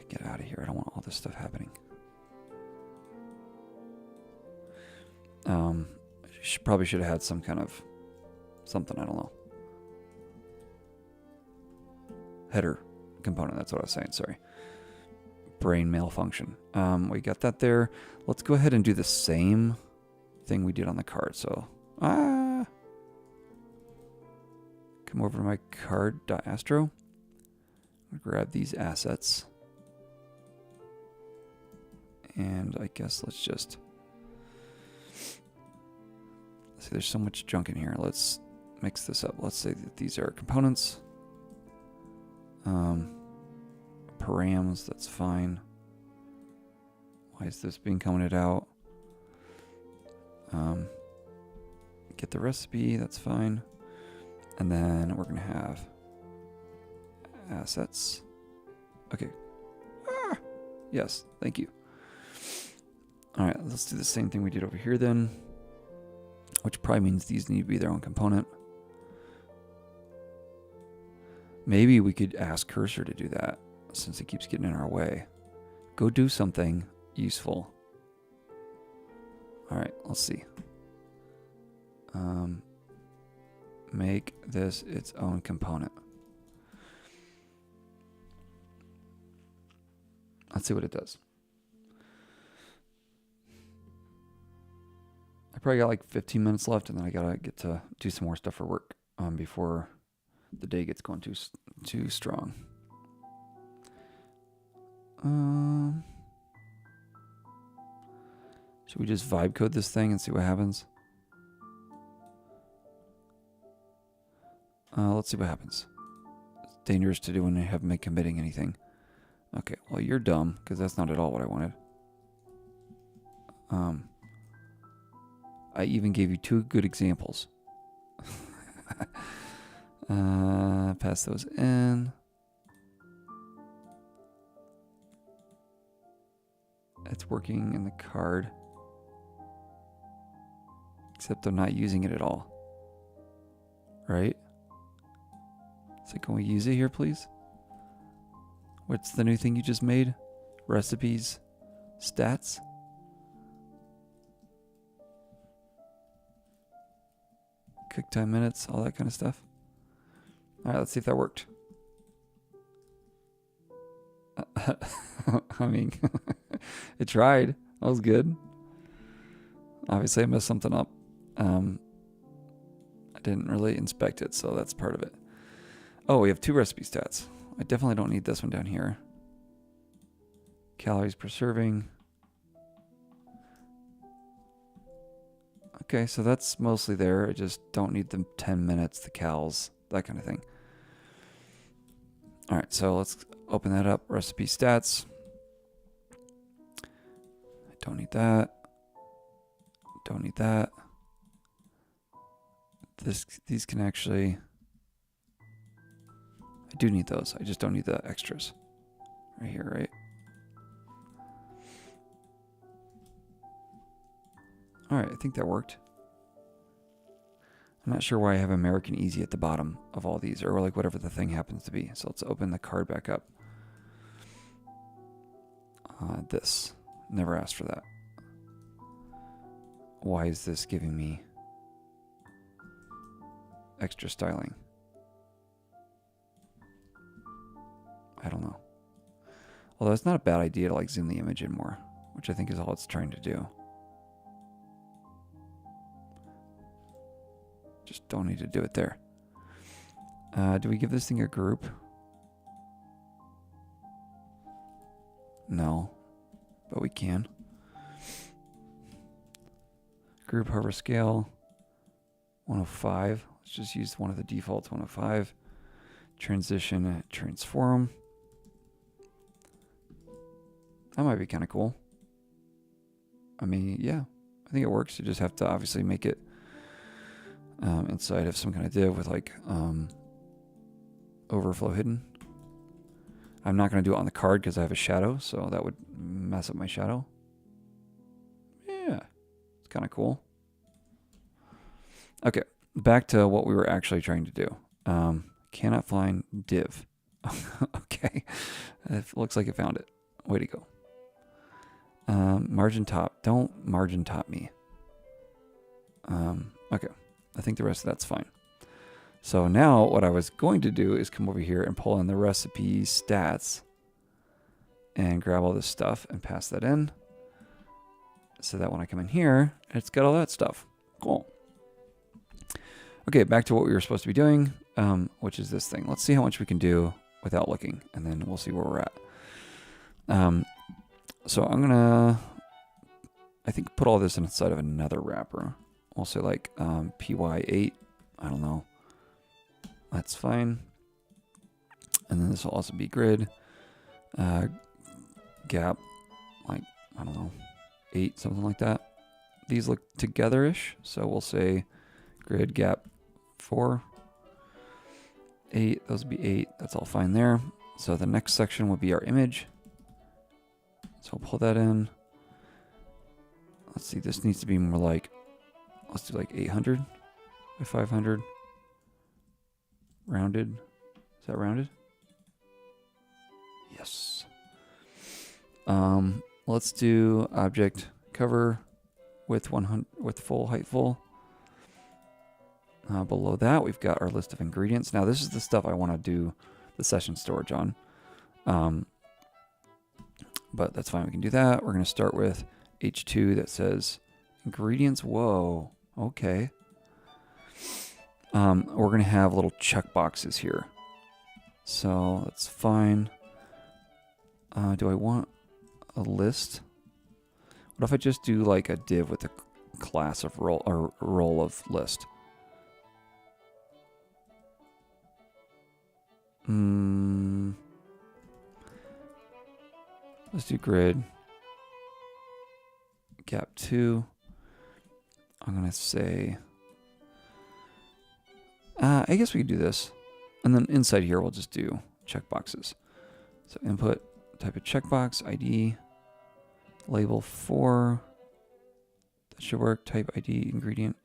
get out of here. I don't want all this stuff happening. Probably should have had some kind of something, I don't know. Header component, that's what I was saying, sorry. Brain malfunction. We got that there. Let's go ahead and do the same thing we did on the card. So, come over to my card.astro. Grab these assets. And I guess let's just see, there's so much junk in here. Let's mix this up. Let's say that these are components. Params, that's fine. Why is this being commented out? Get the recipe, that's fine. And then we're gonna have assets. Okay. Yes, thank you. All right, let's do the same thing we did over here then, which probably means these need to be their own component. Maybe we could ask Cursor to do that since it keeps getting in our way. Go do something useful. All right, let's see. Make this its own component. Let's see what it does. I probably got like 15 minutes left, and then I gotta get to do some more stuff for work before the day gets going too strong. Should we just vibe code this thing and see what happens? Let's see what happens. It's dangerous to do when you haven't been committing anything. Okay, well you're dumb, because that's not at all what I wanted. I even gave you 2 good examples. Pass those in. It's working in the card. Except I'm not using it at all. Right? So can we use it here, please? What's the new thing you just made? recipes, stats. Cook time minutes, all that kind of stuff. All right, let's see if that worked. I mean, it tried. That was good. Obviously, I messed something up. I didn't really inspect it, so that's part of it. Oh, we have 2 recipe stats. I definitely don't need this one down here. Calories per serving. Okay, so that's mostly there. I just don't need the 10 minutes, the cals, that kind of thing. All right, so let's open that up. Recipe stats. I don't need that. Don't need that. These can actually... I do need those. I just don't need the extras. Right here, right? All right, I think that worked. I'm not sure why I have American Easy at the bottom of all these, or like whatever the thing happens to be. So let's open the card back up. This. Never asked for that. Why is this giving me extra styling? I don't know. Although it's not a bad idea to like zoom the image in more, which I think is all it's trying to do. Just don't need to do it there. Do we give this thing a group? No, but we can. Group hover scale 105. Let's just use one of the defaults, 105. Transition transform. That might be kind of cool. I mean, yeah, I think it works. You just have to obviously make it inside of some kind of div with like overflow hidden. I'm not going to do it on the card because I have a shadow, so that would mess up my shadow. Yeah, it's kind of cool. Okay, back to what we were actually trying to do. Cannot find div. Okay, it looks like it found it. Way to go. Margin top. Don't margin top me. Okay, I think the rest of that's fine. So now what I was going to do is come over here and pull in the recipe stats and grab all this stuff and pass that in so that when I come in here, it's got all that stuff. Cool. Okay, back to what we were supposed to be doing, which is this thing. Let's see how much we can do without looking, and then we'll see where we're at. So I'm gonna, I think, put all this inside of another wrapper. We'll say like PY8. I don't know. That's fine. And then this will also be grid. Gap, like, I don't know, 8, something like that. These look together-ish, so we'll say grid gap 4. 8, those would be 8. That's all fine there. So the next section would be our image. So I'll pull that in. Let's see, this needs to be more like, let's do like 800 by 500. Rounded. Is that rounded? Yes. Let's do object cover with 100 with full height full. Below that, we've got our list of ingredients. Now, this is the stuff I want to do the session storage on. But that's fine. We can do that. We're going to start with H2 that says ingredients. Whoa. Okay. We're going to have little check boxes here. So that's fine. Do I want a list? What if I just do like a div with a class of role or role of list? Let's do grid. Gap 2. I'm going to say, I guess we could do this. And then inside here, we'll just do checkboxes. So input, type of checkbox, ID, label 4. That should work. Type ID, ingredient.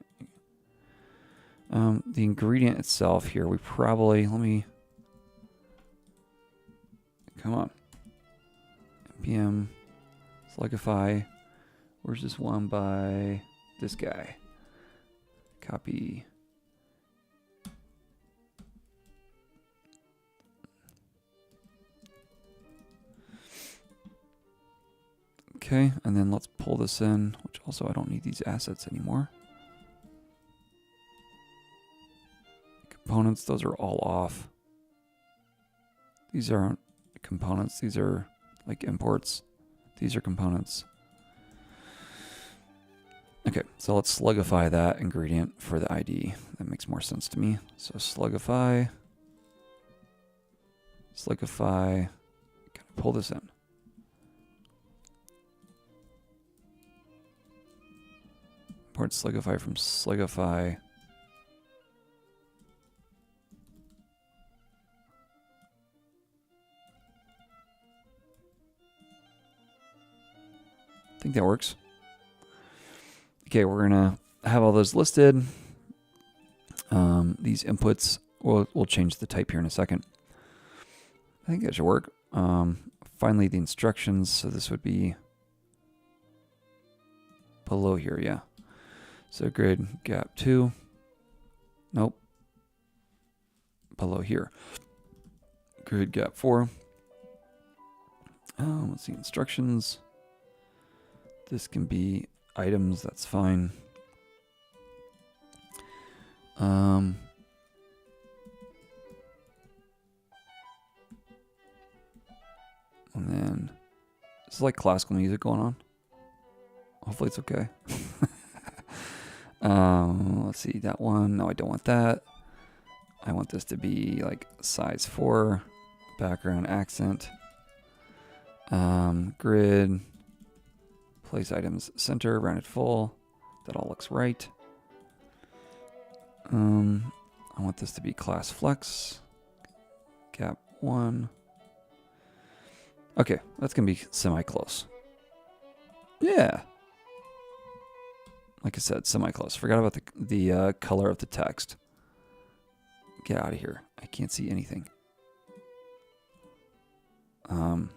The ingredient itself here, we probably, let me, come on. npm slugify. Where's this one by this guy? Copy. Okay, and then let's pull this in, which also I don't need these assets anymore. Components, those are all off. These aren't components, these are like imports. These are components. Okay, so let's slugify that ingredient for the ID. That makes more sense to me. So slugify, kind of pull this in. Import slugify from slugify. I think that works. Okay, we're gonna have all those listed. These inputs, we'll change the type here in a second. I think that should work. Finally, the instructions. So this would be below here, yeah. So grid gap 2. Nope. Below here. Grid gap 4. Let's see, instructions. This can be items, that's fine. And then this is like classical music going on. Hopefully it's okay. Let's see, that one. No, I don't want that. I want this to be like size 4, background accent, grid, place items center, rounded full. That all looks right. I want this to be class flex, gap 1. Okay, that's gonna be semi-close. Yeah. Like I said, semi-close. Forgot about the color of the text. Get out of here. I can't see anything. Can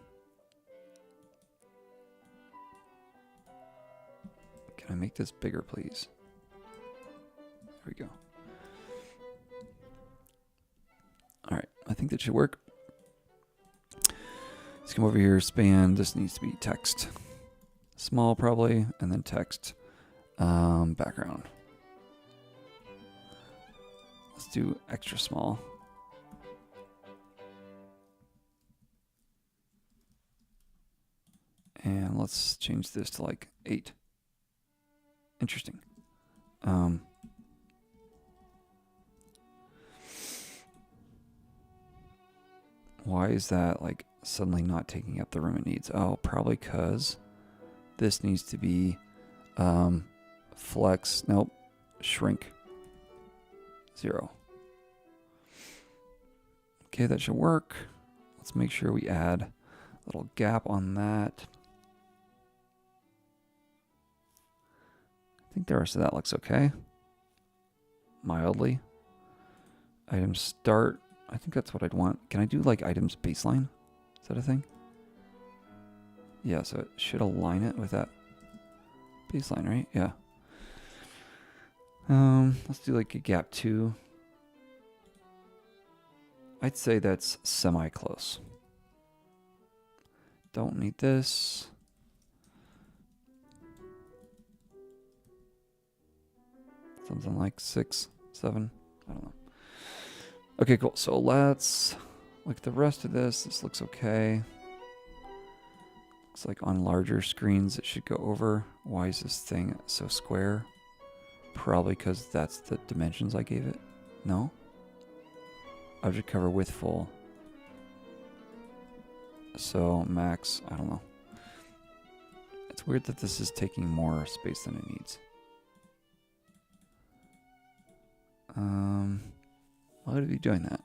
I make this bigger, please? There we go. All right, I think that should work. Let's come over here, span. This needs to be text. Small, probably, and then text. Background. Let's do extra small. And let's change this to like 8. Interesting. Why is that like suddenly not taking up the room it needs? Oh, probably because this needs to be flex. Nope. Shrink. 0. Okay, that should work. Let's make sure we add a little gap on that. I think the rest of that looks okay. Mildly. Item start. I think that's what I'd want. Can I do like items baseline? Is that a thing? Yeah, so it should align it with that baseline, right? Yeah. Let's do like a gap 2. I'd say that's semi-close. Don't need this. Something like 6, 7. I don't know. Okay, cool. So let's look at the rest of this. This looks okay. Looks like on larger screens it should go over. Why is this thing so square? Probably because that's the dimensions I gave it. No? Object cover width full. So max, I don't know. It's weird that this is taking more space than it needs. Why would it be doing that?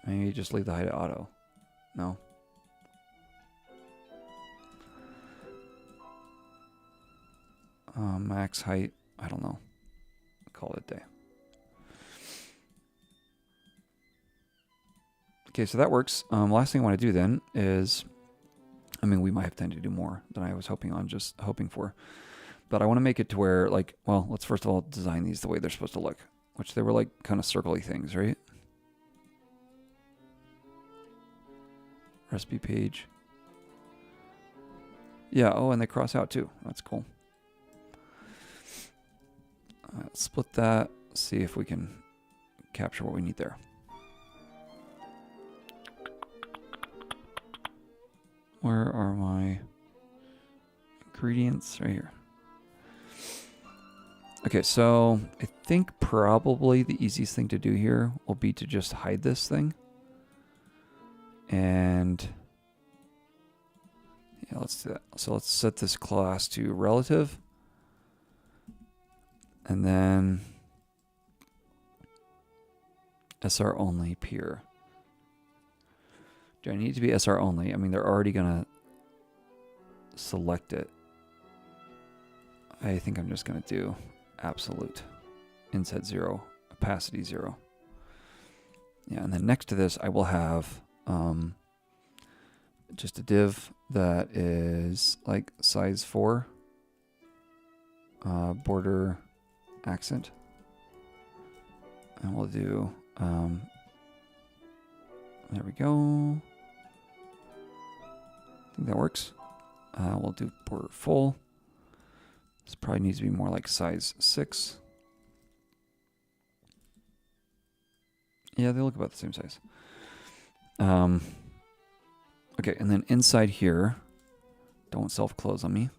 Maybe just leave the height at auto. No? Max height, I don't know. Call it a day. Okay, so that works. Last thing I want to do then is I mean, we might have time to do more than I was hoping for. But I want to make it to where, like, well, let's first of all design these the way they're supposed to look, which they were like kind of circly things, right? Recipe page. Yeah, oh, and they cross out too. That's cool. Let's split that, see if we can capture what we need there. Where are my ingredients? Right here. Okay, so I think probably the easiest thing to do here will be to just hide this thing. And yeah, let's do that. So let's set this class to relative. And then SR only peer. Do I need to be SR only? I mean, they're already going to select it. I think I'm just going to do absolute. Inset 0, opacity 0. Yeah, and then next to this, I will have just a div that is like size 4, border accent. And we'll do, there we go. I think that works. We'll do border full. This probably needs to be more like size 6. Yeah, they look about the same size. Okay, and then inside here, don't self-close on me.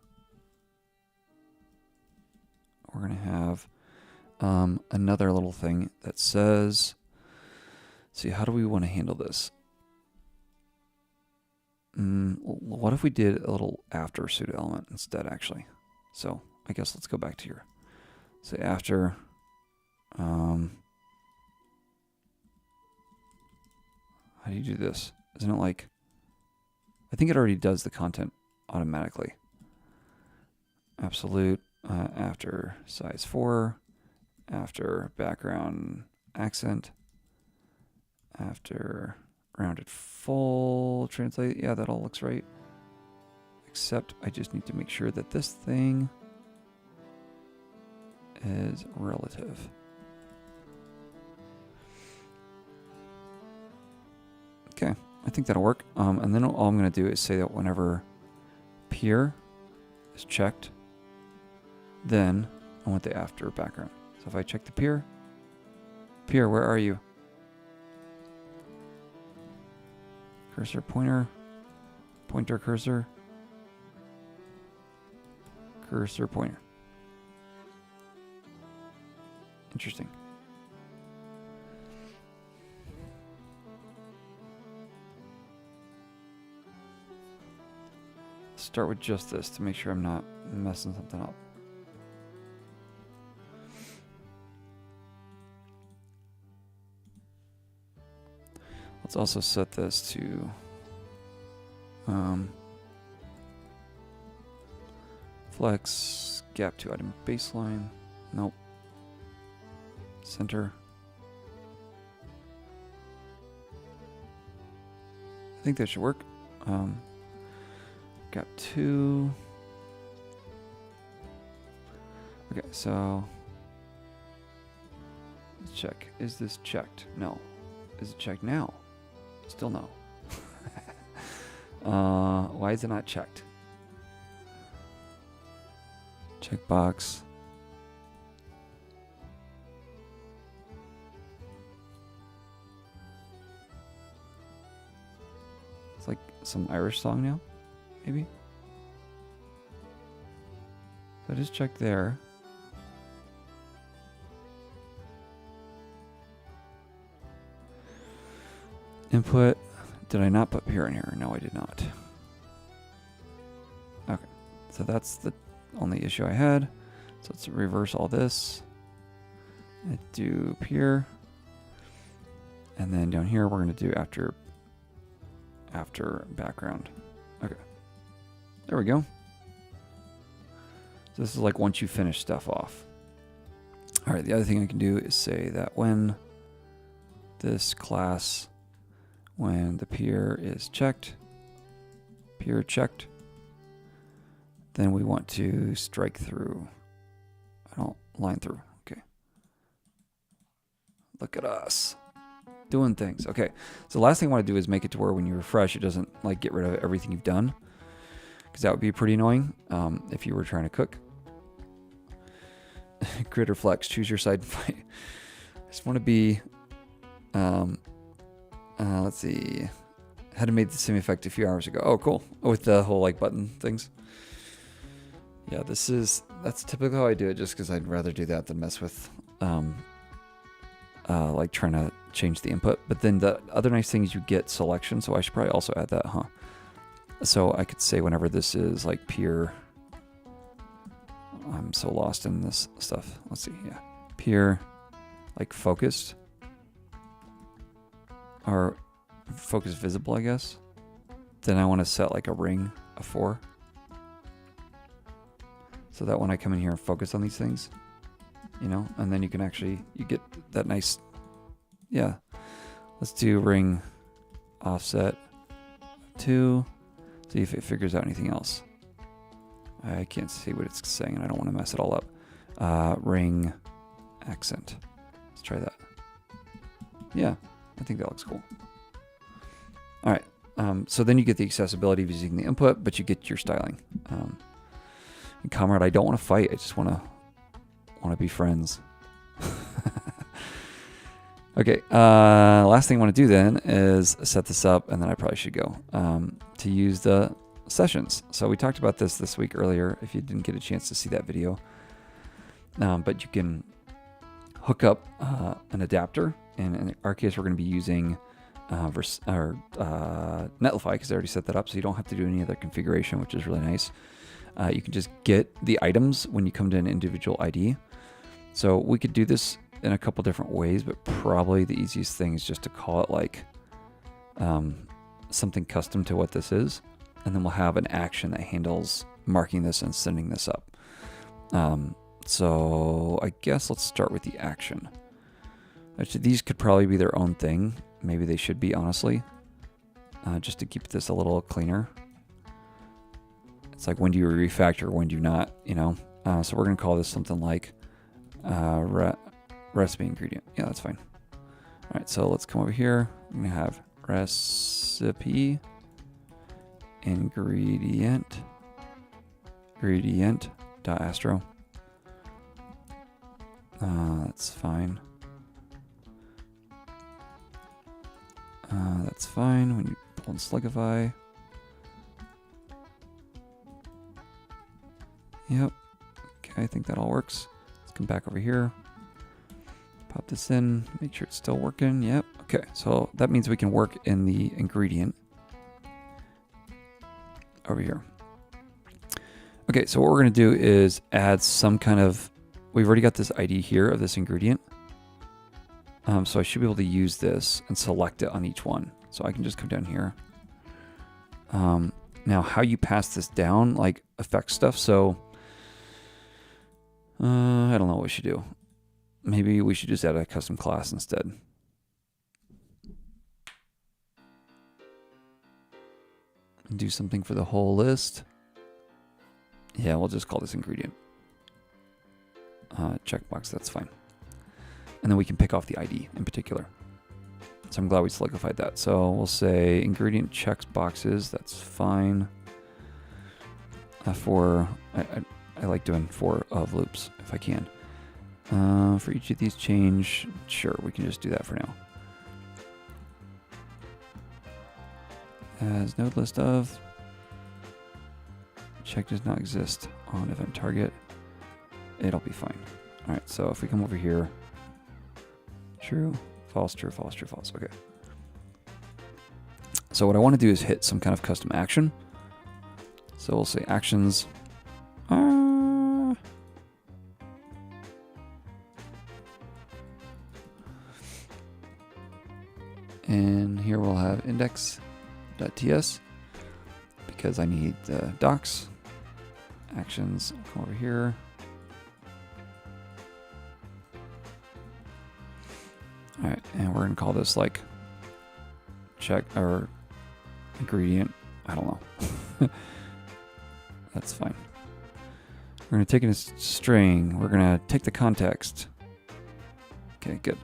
We're going to have another little thing that says, see, how do we want to handle this? What if we did a little after pseudo element instead, actually? So I guess let's go back to here. Say after, how do you do this? Isn't it like, I think it already does the content automatically. Absolute, after size 4, after background accent, after rounded full translate. Yeah, that all looks right. Except I just need to make sure that this thing is relative. Okay, I think that'll work. And then all I'm going to do is say that whenever peer is checked, then I want the after background. So if I check the peer, where are you? Cursor, pointer, pointer, cursor, cursor, pointer. Interesting. Start with just this to make sure I'm not messing something up. Let's also set this to flex, gap to item baseline. Nope. Center. I think that should work. Gap 2. Okay, so let's check. Is this checked? No. Is it checked now? Still no. Why is it not checked? Checkbox. It's like some Irish song now, maybe? So I just checked there. Input. Did I not put peer in here? No, I did not. Okay. So that's the only issue I had. So let's reverse all this. And do peer. And then down here, we're going to do after background. Okay. There we go. So this is like once you finish stuff off. All right. The other thing I can do is say that when this class, when the peer is checked, Pure checked. Then we want to strike through. I don't line through. Okay. Look at us doing things. Okay. So the last thing I want to do is make it to where when you refresh, it doesn't like get rid of everything you've done, because that would be pretty annoying if you were trying to cook. Grid or flex, choose your side and fight. I just want to be, let's see, had made the same effect a few hours ago. Oh, cool. With the whole like button things. Yeah, that's typically how I do it, just because I'd rather do that than mess with like trying to change the input. But then the other nice thing is you get selection, so I should probably also add that, huh? So I could say whenever this is like pure, I'm so lost in this stuff. Let's see, yeah. Pure, like focused, or focus visible, I guess. Then I want to set like a ring of 4. So that when I come in here and focus on these things, you know, and then you can actually, you get that nice, yeah. Let's do ring offset 2. See if it figures out anything else. I can't see what it's saying, and I don't want to mess it all up. Ring accent. Let's try that. Yeah, I think that looks cool. All right. So then you get the accessibility of using the input, but you get your styling. And Comrade, I don't want to fight. I just want to be friends. Okay. Last thing I want to do then is set this up, and then I probably should go to use the sessions. So we talked about this week earlier, if you didn't get a chance to see that video. But you can hook up an adapter, and in our case, we're going to be using Netlify, because I already set that up, so you don't have to do any other configuration, which is really nice. You can just get the items when you come to an individual ID. So we could do this in a couple different ways, but probably the easiest thing is just to call it like something custom to what this is. And then we'll have an action that handles marking this and sending this up. So I guess let's start with the action. Actually, these could probably be their own thing. Maybe they should be, honestly, just to keep this a little cleaner. It's like, when do you refactor, when do you not, you know? So we're going to call this something like recipe ingredient. Yeah, that's fine. All right, so let's come over here. I'm going to have recipe ingredient.astro. That's fine. That's fine when you pull in Slugify. Yep. Okay, I think that all works. Let's come back over here. Pop this in, make sure it's still working. Yep. Okay, so that means we can work in the ingredient over here. Okay, so what we're going to do is add some kind of, we've already got this ID here of this ingredient. So I should be able to use this and select it on each one. So I can just come down here. Now, how you pass this down, like, affects stuff. So I don't know what we should do. Maybe we should just add a custom class instead. Do something for the whole list. Yeah, we'll just call this ingredient. Checkbox, that's fine. And then we can pick off the ID in particular. So I'm glad we solidified that. So we'll say ingredient checks boxes. That's fine. I like doing 4 of loops if I can. For each of these change, sure, we can just do that for now. As node list of check does not exist on event target. It'll be fine. All right, so if we come over here, true, false, true, false, true, false. Okay. So what I want to do is hit some kind of custom action. So we'll say actions. And here we'll have index.ts because I need the docs. Actions, come over here. All right, and we're gonna call this like check or ingredient. I don't know. That's fine. We're going to take in a string. We're going to take the context. Okay, good.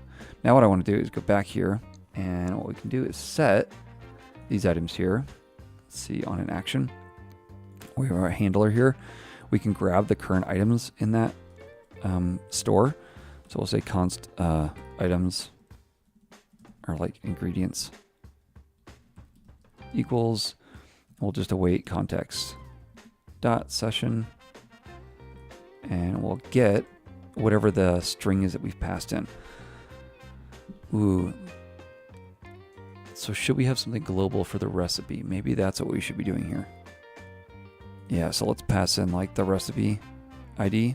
Now what I want to do is go back here, and what we can do is set these items here. Let's see, on an action. We have our handler here. We can grab the current items in that store. So we'll say const items, or like ingredients, equals. We'll just await context dot session, and we'll get whatever the string is that we've passed in. Ooh. So should we have something global for the recipe? Maybe that's what we should be doing here. Yeah, so let's pass in like the recipe ID.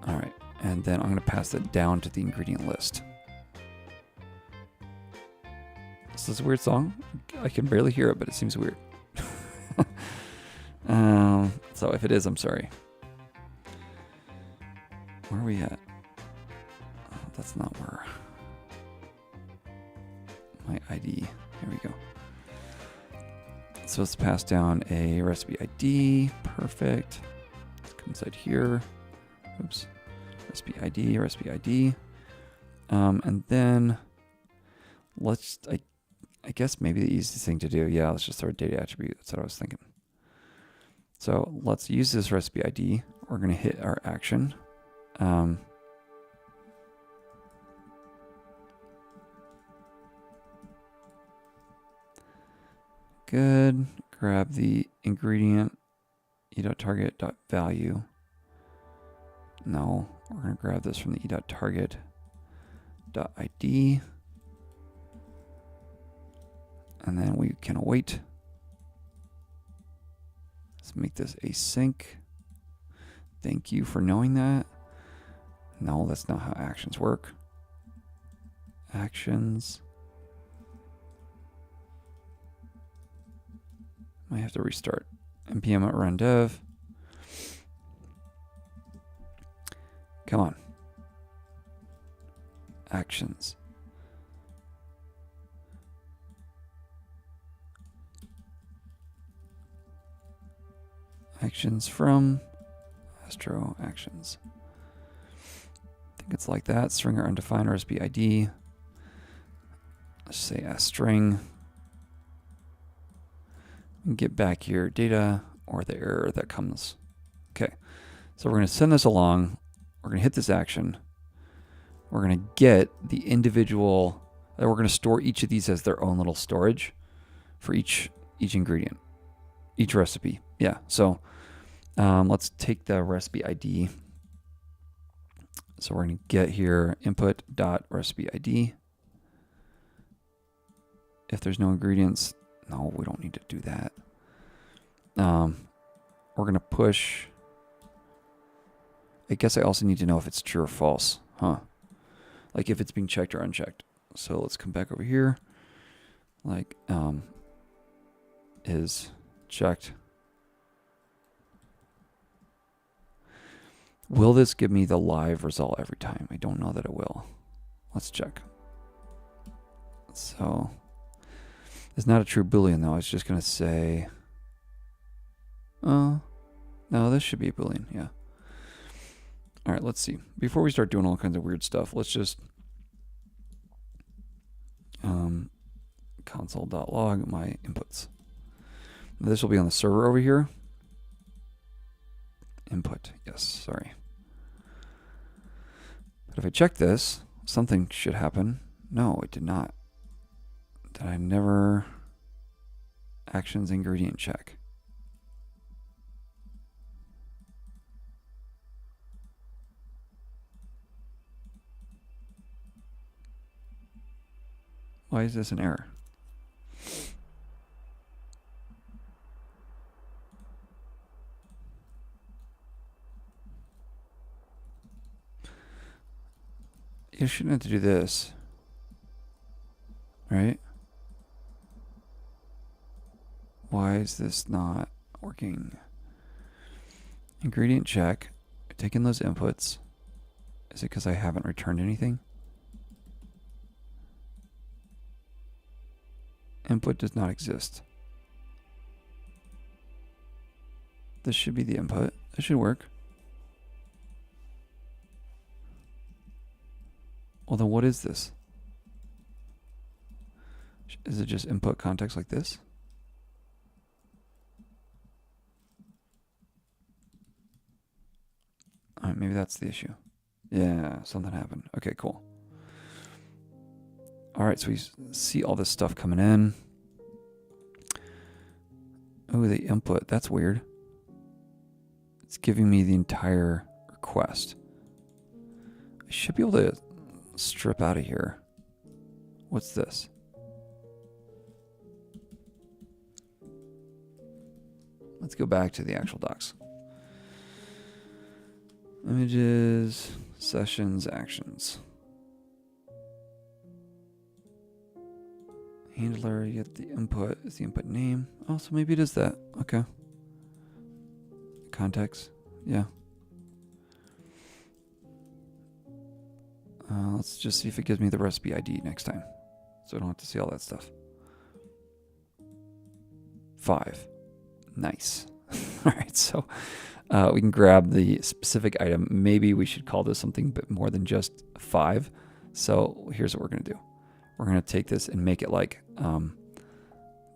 All right, and then I'm going to pass it down to the ingredient list. This is a weird song. I can barely hear it, but it seems weird. So if it is, I'm sorry. Where are we at? Oh, that's not where. My ID. Here we go. So let's pass down a recipe ID. Perfect. Let's come inside here. Oops. Recipe ID, recipe ID. And then let's, I guess maybe the easiest thing to do, yeah, let's just throw a data attribute. That's what I was thinking. So let's use this recipe ID. We're going to hit our action. Good. Grab the ingredient e.target.value. No, we're going to grab this from the e.target.id. And then we can await. Let's make this async. Thank you for knowing that. No, that's not how actions work. Actions. Might have to restart. npm at run dev. Come on. Actions. Actions from Astro actions. I think it's like that. String or undefined recipe ID. Let's say a string. Get back here data or the error that comes. Okay, so we're going to send this along. We're going to hit this action. We're going to get the individual. We're going to store each of these as their own little storage for each ingredient, each recipe. Yeah. So let's take the recipe ID. So we're going to get here input.recipe ID. If there's no ingredients, no, we don't need to do that. We're going to push. I guess I also need to know if it's true or false, huh? Like if it's being checked or unchecked. So let's come back over here. Like is checked. Will this give me the live result every time? I don't know that it will. Let's check. So it's not a true Boolean though. It's just going to say, no, this should be a Boolean. Yeah. All right, let's see. Before we start doing all kinds of weird stuff, let's just console.log my inputs. This will be on the server over here. Input, yes, sorry. But if I check this, something should happen. No, it did not. Did I never actions ingredient check? Why is this an error? You shouldn't have to do this, right? Why is this not working? Ingredient check. Taking those inputs. Is it because I haven't returned anything? Input does not exist. This should be the input. This should work. Well, then what is this? Is it just input context like this? All right, maybe that's the issue. Yeah, something happened. Okay, cool. All right, so we see all this stuff coming in. Oh, the input. That's weird. It's giving me the entire request. I should be able to strip out of here. What's this? Let's go back to the actual docs. Images, sessions, actions. Handler, you get the input is the input name. Oh, so maybe it is that. Okay. Context. Yeah. Let's just see if it gives me the recipe ID next time. So I don't have to see all that stuff. 5. Nice. All right, so we can grab the specific item. Maybe we should call this something a bit more than just 5. So here's what we're going to do. We're going to take this and make it like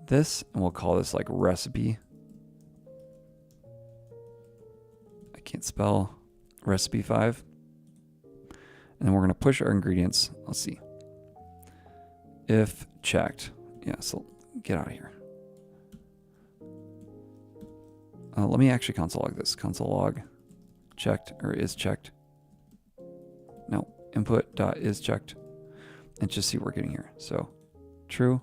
this, and we'll call this like recipe. I can't spell recipe 5. And then we're going to push our ingredients. Let's see. If checked. Yeah, so get out of here. Let me actually console log this. Console log checked or is checked. No, input dot is checked. And just see what we're getting here. So true,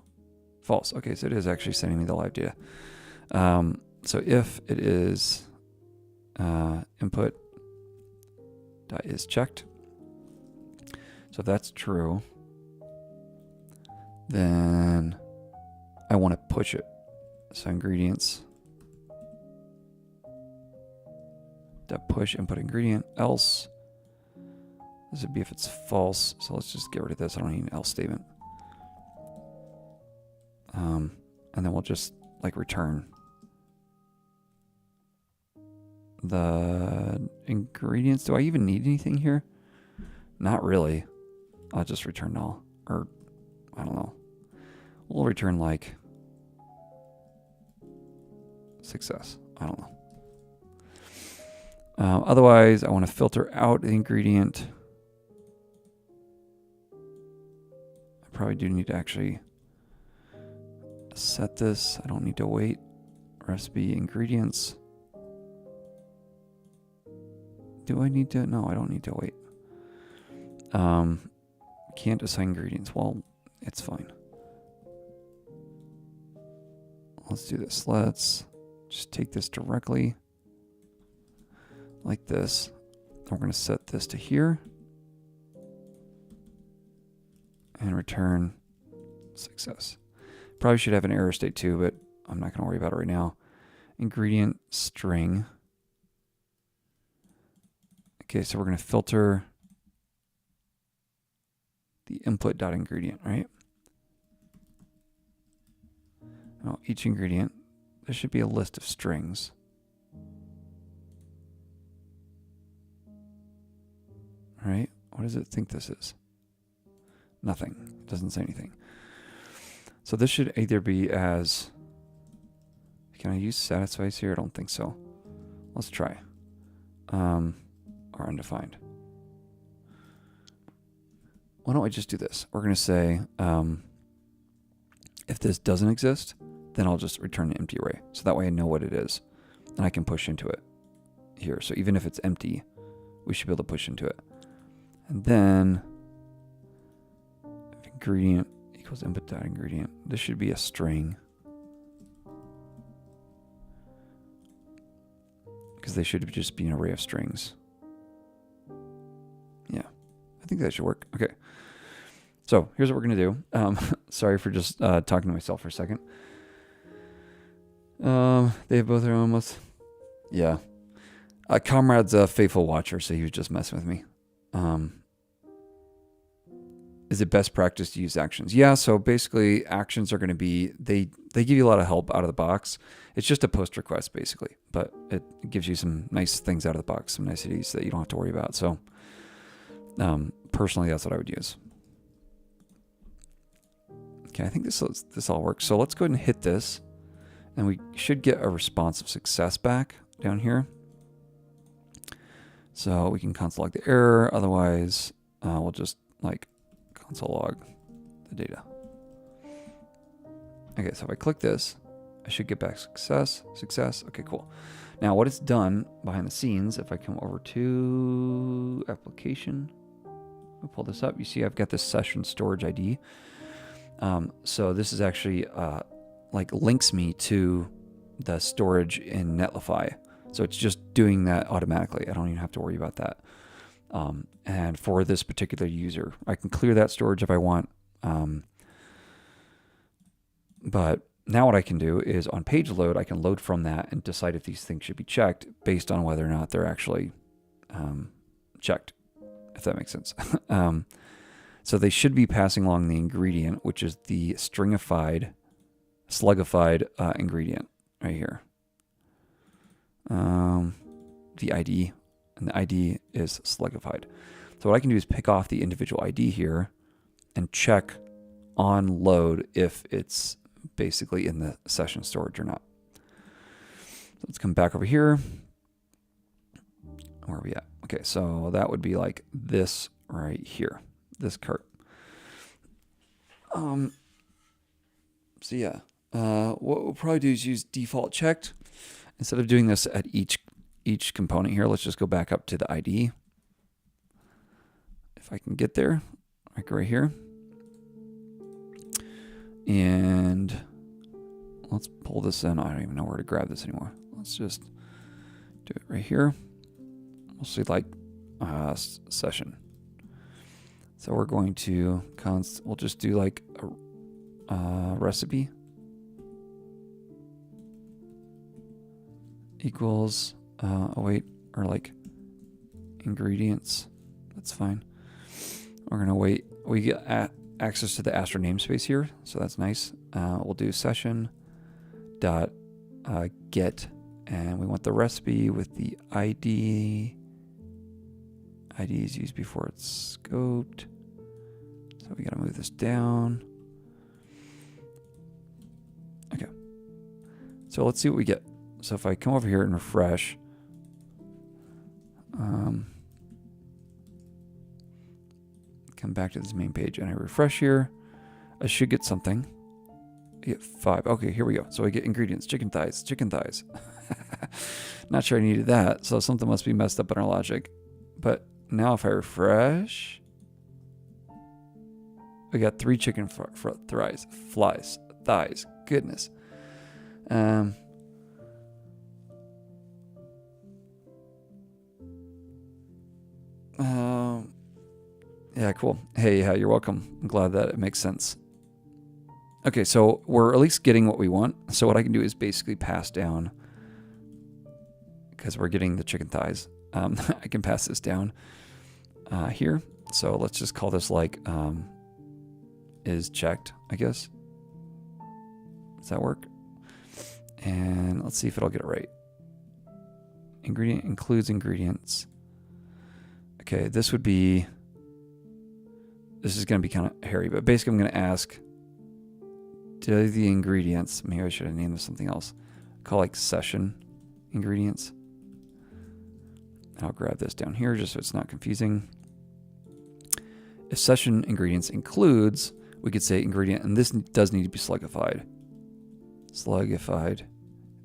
false. Okay, so it is actually sending me the live data. So if it is input dot is checked. So if that's true, then I want to push it. So ingredients dot push input ingredient, else this would be if it's false. So let's just get rid of this. I don't need an else statement. And then we'll just like return the ingredients. Do I even need anything here? Not really. I'll just return null, or I don't know. We'll return like success. I don't know. Otherwise, I want to filter out the ingredient. I probably do need to actually set this. I don't need to wait. Recipe ingredients. Do I need to? No, I don't need to wait. Can't assign ingredients. Well, it's fine. Let's do this. Let's just take this directly like this. We're going to set this to here and return success. Probably should have an error state too, but I'm not going to worry about it right now. Ingredient string. Okay, so we're going to filter the input dot ingredient, right? Now each ingredient, there should be a list of strings. All right, what does it think this is? Nothing. It doesn't say anything. So this should either be as, can I use satisfies here? I don't think so. Let's try. Or undefined. Why don't I just do this? We're going to say, if this doesn't exist, then I'll just return an empty array. So that way I know what it is. And I can push into it here. So even if it's empty, we should be able to push into it. And then if ingredient equals input dot ingredient, this should be a string. Because they should just be an array of strings. Yeah, I think that should work. Okay. So here's what we're going to do. Sorry for just talking to myself for a second. They have both their own almost. Yeah. Comrade's a faithful watcher, so he was just messing with me. Is it best practice to use actions? Yeah, so basically actions are going to be, they they give you a lot of help out of the box. It's just a post request basically, but it gives you some nice things out of the box, some niceties that you don't have to worry about. So personally, that's what I would use. Okay, I think this all works. So let's go ahead and hit this, and we should get a responsive success back down here. So we can console log the error. Otherwise, we'll just like console log the data. Okay, so if I click this, I should get back success. Okay, cool. Now what it's done behind the scenes, if I come over to application, I'll pull this up. You see I've got this session storage ID. So this is actually like links me to the storage in Netlify. So it's just doing that automatically. I don't even have to worry about that. And for this particular user, I can clear that storage if I want. But now what I can do is on page load, I can load from that and decide if these things should be checked based on whether or not they're actually checked, if that makes sense. So they should be passing along the ingredient, which is the slugified ingredient right here. The ID, and the ID is slugified. So what I can do is pick off the individual ID here and check on load if it's basically in the session storage or not. So let's come back over here. Where are we at? Okay, so that would be like this right here, this cart. So yeah, what we'll probably do is use default checked. Instead of doing this at each component here, let's just go back up to the ID. If I can get there, like right here. And let's pull this in. I don't even know where to grab this anymore. Let's just do it right here. We'll see like session. So we're going to we'll just do like a recipe equals or like ingredients. That's fine. We're gonna wait. We get access to the Astro namespace here, so that's nice. We'll do session dot get, and we want the recipe with the ID. ID is used before it's scoped, so we gotta move this down. Okay, so let's see what we get. So if I come over here and refresh, come back to this main page and I refresh here, I should get something. I get 5. Okay, here we go. So I get ingredients, chicken thighs. Not sure I needed that, so something must be messed up in our logic. But now if I refresh, we got 3 chicken thighs. Goodness. Yeah, cool. Hey, yeah, you're welcome. I'm glad that it makes sense. Okay, so we're at least getting what we want. So what I can do is basically pass down, because we're getting the chicken thighs. I can pass this down here. So let's just call this like is checked, I guess. Does that work? And let's see if it'll get it right. Ingredient includes ingredients. Okay, this is going to be kind of hairy, but basically I'm going to ask, do the ingredients, maybe I should have named this something else, call like session ingredients. I'll grab this down here just so it's not confusing. If session ingredients includes, we could say ingredient, and this does need to be slugified. Slugified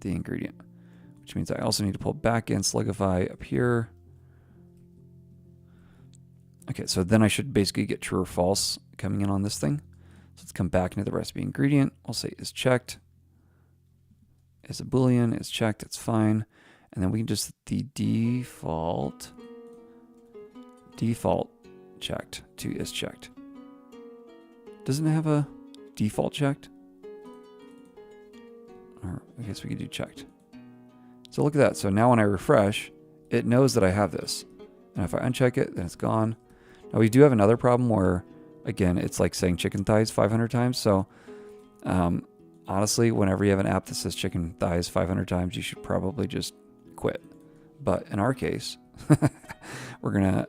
the ingredient, which means I also need to pull back in slugify up here. Okay, so then I should basically get true or false coming in on this thing. So let's come back into the recipe ingredient. I'll say is checked. Is a Boolean, is checked, it's fine. And then we can just the default checked to is checked. Doesn't it have a default checked? Or I guess we could do checked. So look at that. So now when I refresh, it knows that I have this. And if I uncheck it, then it's gone. Now we do have another problem where, again, it's like saying chicken thighs 500 times. So honestly, whenever you have an app that says chicken thighs 500 times, you should probably just quit. But in our case, we're going to,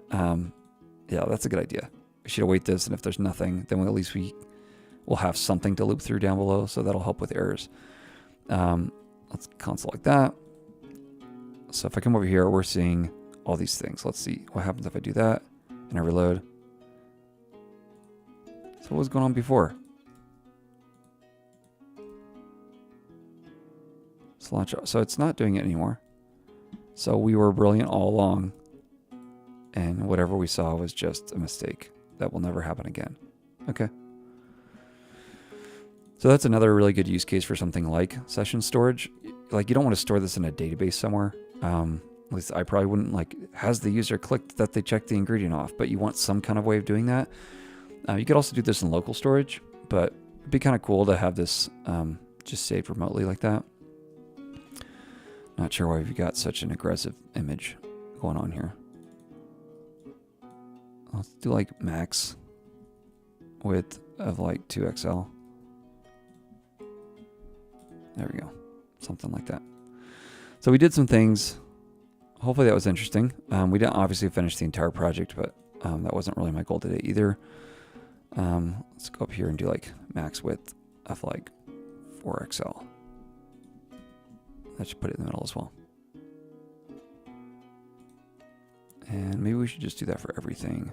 yeah, that's a good idea. We should await this, and if there's nothing, then at least we'll have something to loop through down below, so that'll help with errors. Let's console like that. So if I come over here, we're seeing all these things. Let's see what happens if I do that and I reload. So what was going on before? Cilantro. So it's not doing it anymore. So we were brilliant all along, and whatever we saw was just a mistake. That will never happen again. Okay. So that's another really good use case for something like session storage. Like, you don't want to store this in a database somewhere. At least I probably wouldn't, like, has the user clicked that they checked the ingredient off, but you want some kind of way of doing that. You could also do this in local storage, but it'd be kind of cool to have this just saved remotely like that. Not sure why we've got such an aggressive image going on here. Let's do like max width of like 2XL. There we go. Something like that. So we did some things. Hopefully that was interesting. We didn't obviously finish the entire project, but that wasn't really my goal today either. Let's go up here and do like max width of like 4XL. That should put it in the middle as well. And maybe we should just do that for everything,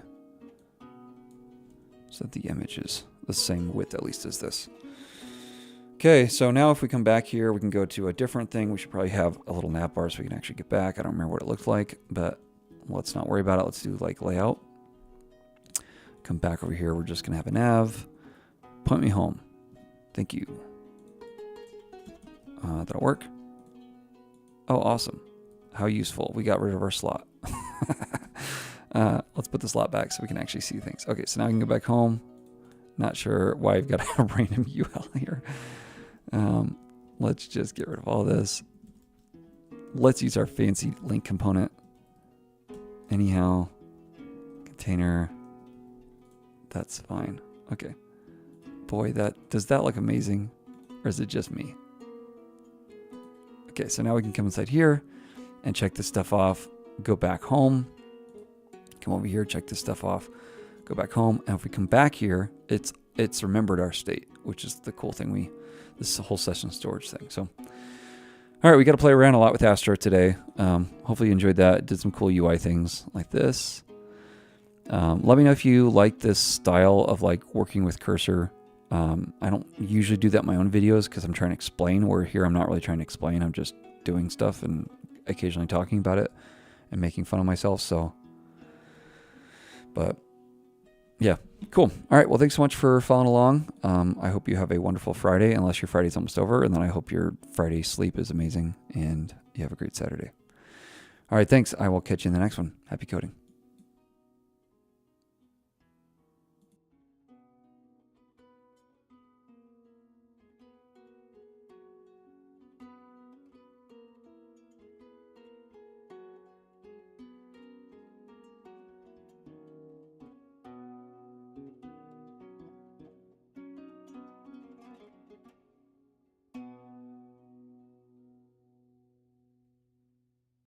so that the image is the same width at least as this. Okay, so now if we come back here, we can go to a different thing. We should probably have a little nav bar so we can actually get back. I don't remember what it looked like, but let's not worry about it. Let's do like layout. Come back over here. We're just going to have a nav. Point me home. Thank you. That'll work. Oh, awesome. How useful. We got rid of our slot. Let's put the slot back so we can actually see things. Okay, so now we can go back home. Not sure why I've got a random UL here. Let's just get rid of all this. Let's use our fancy link component. Anyhow, container. That's fine. Okay. Boy, does that look amazing? Or is it just me? Okay, so now we can come inside here and check this stuff off. Go back home. Come over here, check this stuff off. Go back home. And if we come back here, it's remembered our state, which is the cool thing. This is a whole session storage thing. So, all right, we got to play around a lot with Astro today. Hopefully you enjoyed that. Did some cool UI things like this. Let me know if you like this style of like working with cursor. I don't usually do that in my own videos because I'm trying to explain, where here I'm not really trying to explain. I'm just doing stuff and occasionally talking about it and making fun of myself. So, but yeah, cool. All right. Well, thanks so much for following along. I hope you have a wonderful Friday, unless your Friday's almost over. And then I hope your Friday sleep is amazing and you have a great Saturday. All right. Thanks. I will catch you in the next one. Happy coding.